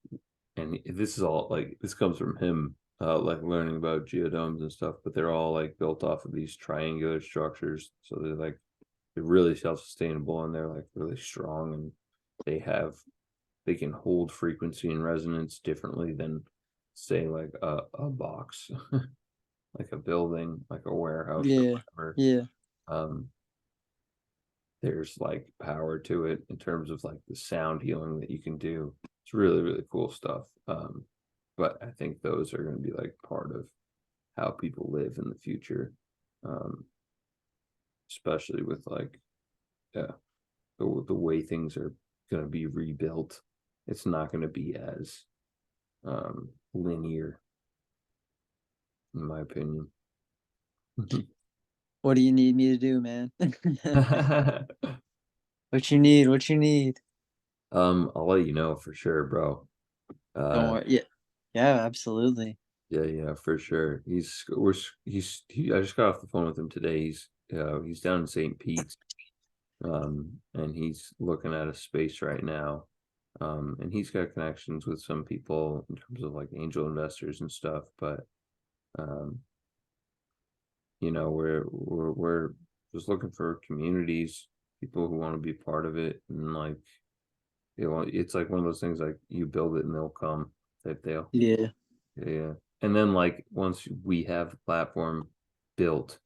and this is all like this comes from him, like learning about geodomes and stuff, but they're all like built off of these triangular structures, so they're really self-sustainable and they're like really strong, and they can hold frequency and resonance differently than say like a box, like a building, like a warehouse or Yeah. whatever. Yeah. um there's like power to it in terms of like the sound healing that you can do. It's really, really cool stuff. But I think those are going to be like part of how people live in the future, um, especially with like, yeah, the way things are going to be rebuilt it's not going to be as linear, in my opinion. What do you need me to do, man? What you need? What you need? I'll let you know for sure, bro. Don't worry. Yeah, yeah, absolutely. Yeah, for sure. I just got off the phone with him today. He's down in St. Pete's, and he's looking at a space right now. And he's got connections with some people in terms of like angel investors and stuff, but um, we're just looking for communities, people who want to be part of it, and like it's like one of those things like you build it and they'll come type deal. Yeah, Yeah. And then like once we have the platform built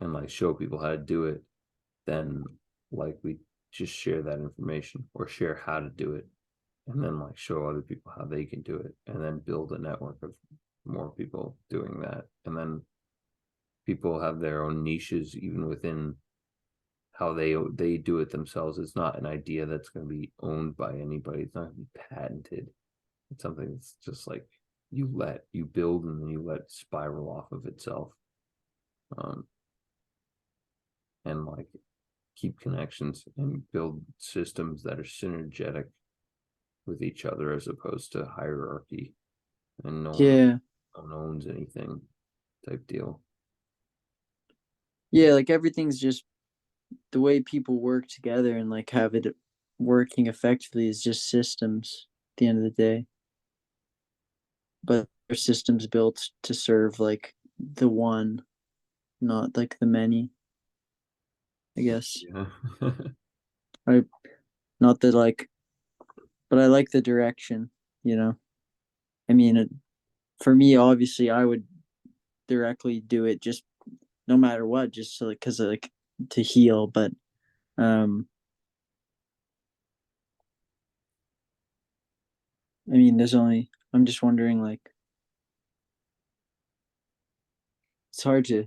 and like show people how to do it, then like we just share that information or share how to do it and then like show other people how they can do it and then build a network of more people doing that. And then people have their own niches even within how they do it themselves. It's not an idea that's going to be owned by anybody. It's not going to be patented. It's something that's just like you build and then you let it spiral off of itself. Um, and like keep connections and build systems that are synergetic with each other as opposed to hierarchy and yeah, no one owns anything type deal. yeah. Like everything's just the way people work together and like have it working effectively is just systems at the end of the day. But their systems built to serve like the one, not like the many, I guess. Yeah. I not that like, but I like the direction, you know. I mean, for me, obviously, I would directly do it just no matter what, just so like because like to heal. But um, I mean, there's only. I'm just wondering, like, it's hard to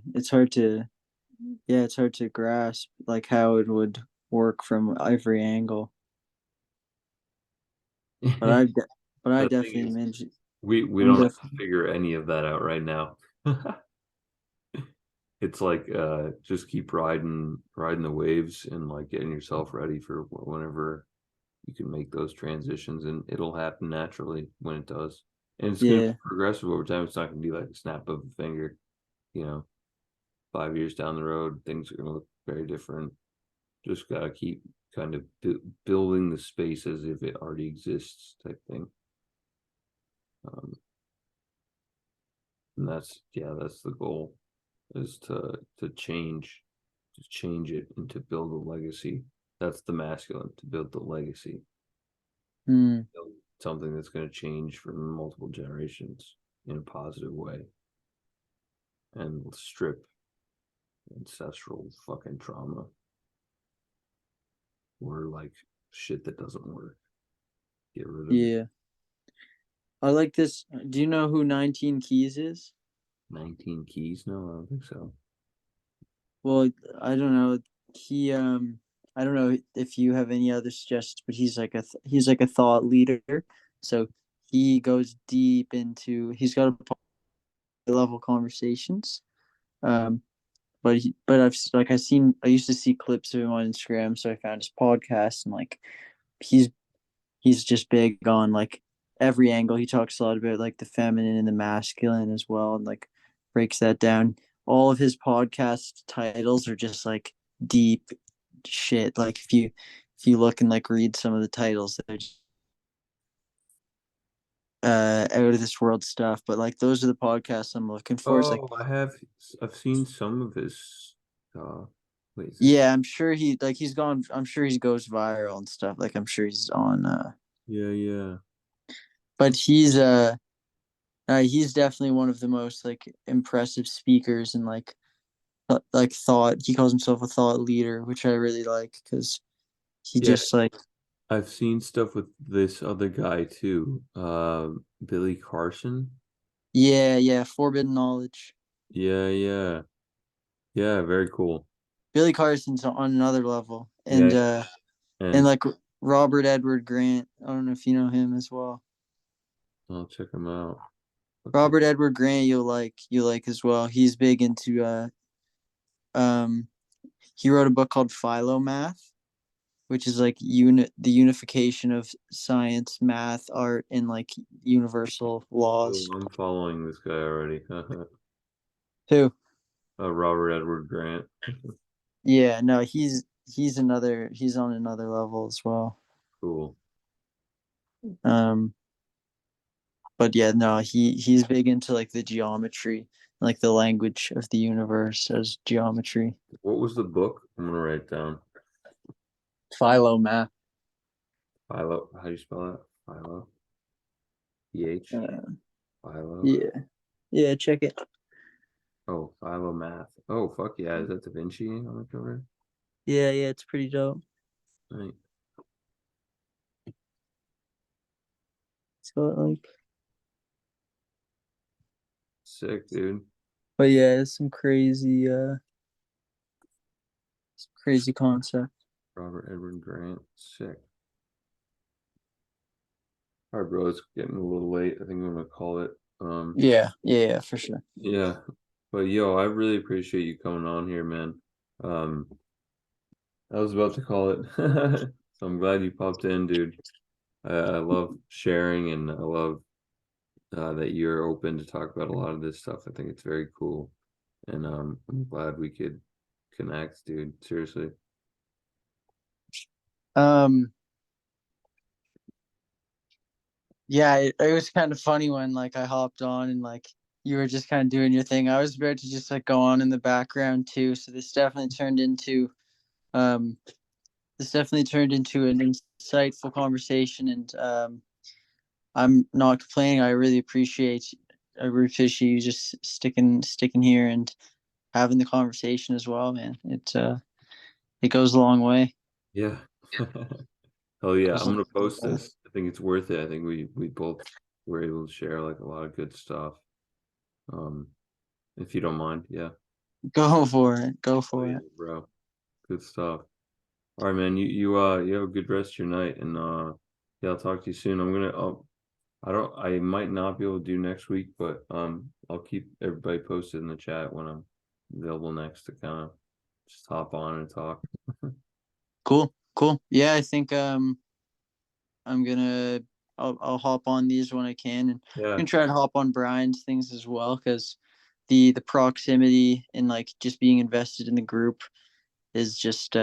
yeah, it's hard to grasp like how it would work from every angle. But I, de- but I The thing definitely is, mentioned. we I'm don't have definitely to figure any of that out right now. It's like just keep riding the waves and like getting yourself ready for whenever you can make those transitions and it'll happen naturally when it does. And it's going to yeah, be progressive over time. It's not going to be like a snap of a finger, you know. 5 years down the road, things are going to look very different. Just got to keep kind of building the space as if it already exists type thing. And that's the goal, is to change it and to build a legacy. That's the masculine, to build the legacy, mm, build something that's going to change for multiple generations in a positive way and strip ancestral fucking trauma or like shit that doesn't work. Get rid of it. yeah. I like this. Do you know who 19 Keys is? 19 keys? No, I don't think so. Well, I don't know. He I don't know if you have any other suggestions, but he's like a thought leader. So he goes deep into he's got a level conversations. Um but I used to see clips of him on Instagram, so I found his podcast and like he's he's just big on like every angle. He talks a lot about like the feminine and the masculine as well, and like breaks that down. All of his podcast titles are just like deep shit. Like if you look and like read some of the titles, they're just, out of this world stuff. But like those are the podcasts I'm looking for. It's like Oh, I've seen some of his uh wait, is this yeah, I'm sure he's gone. I'm sure he goes viral and stuff. Like I'm sure he's on. yeah. But he's definitely one of the most like impressive speakers and like thought. He calls himself a thought leader, which I really like because he Yeah, just like I've seen stuff with this other guy too. Billy Carson. yeah, forbidden knowledge. Yeah. Yeah, very cool. Billy Carson's on another level, Yeah, and and like Robert Edward Grant. I don't know if you know him as well. I'll check him out. Okay. Robert Edward Grant, you like as well. He's big into um he wrote a book called Philomath, which is like the unification of science, math, art, and like universal Oh, laws. I'm following this guy already. Who? Robert Edward Grant. Yeah, no, he's on another level as well. Cool. Um, but yeah, no, he's big into like the geometry, like the language of the universe as geometry. What was the book? I'm gonna write it down. Philomath. Philo. How do you spell that? Philo. PH. Uh, Philo. yeah, yeah, check it. Oh, Philomath. Oh, fuck yeah. Is that Da Vinci on the cover? Yeah, yeah, it's pretty dope. Right. So like, Sick, dude. but yeah, it's some crazy concept. Robert Edward Grant. Sick. All right, bro. It's getting a little late. I think I'm gonna call it. Yeah, yeah, yeah, for sure. Yeah. But yo, I really appreciate you coming on here, man. Um, I was about to call it. So I'm glad you popped in, dude. I love sharing and I love that you're open to talk about a lot of this stuff. I think it's very cool. And I'm glad we could connect, dude. Seriously. Um, yeah, it was kind of funny when like I hopped on and like you were just kind of doing your thing. I was about to just like go on in the background too. So um this definitely turned into an insightful conversation, and I'm not complaining. I really appreciate you just sticking here and having the conversation as well, man. It goes a long way. Yeah. Oh yeah, Goes I'm a gonna long post way. this. I think it's worth it. I think we both were able to share like a lot of good stuff. Um, if you don't mind, yeah. Go for it. Go Oh for yeah, it. bro. Good stuff. All right, man. You have a good rest of your night, and yeah, I'll talk to you soon. I don't I might not be able to do next week, but I'll keep everybody posted in the chat when I'm available next to kind of just hop on and talk. Cool. Cool. Yeah, I think I'm gonna I'll hop on these when I can, and Yeah, I'm gonna try to hop on Brian's things as well, because the proximity and like just being invested in the group is just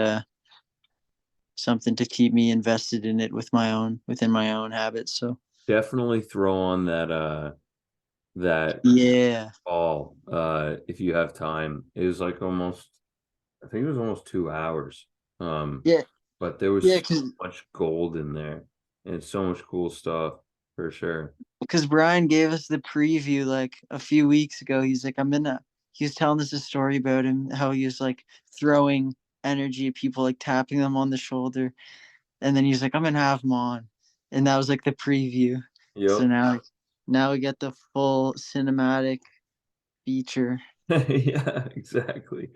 something to keep me invested in it within my own habits. So definitely throw on that yeah, call if you have time. It was like almost I think it was almost 2 hours. Um, yeah, but there was yeah, so much gold in there and so much cool stuff for sure. because Brian gave us the preview like a few weeks ago. He's like, he was telling us a story about him, how he was like throwing energy at people, like tapping them on the shoulder. And then he's like, I'm gonna have him on. And that was like the preview. So Yep. now we get the full cinematic feature, Yeah, exactly.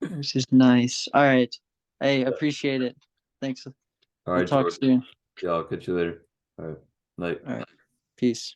which is nice. All right. Hey, appreciate it. Thanks. All We'll right, talk George. soon. Yeah, I'll catch you later. All right. Night. All right. Peace.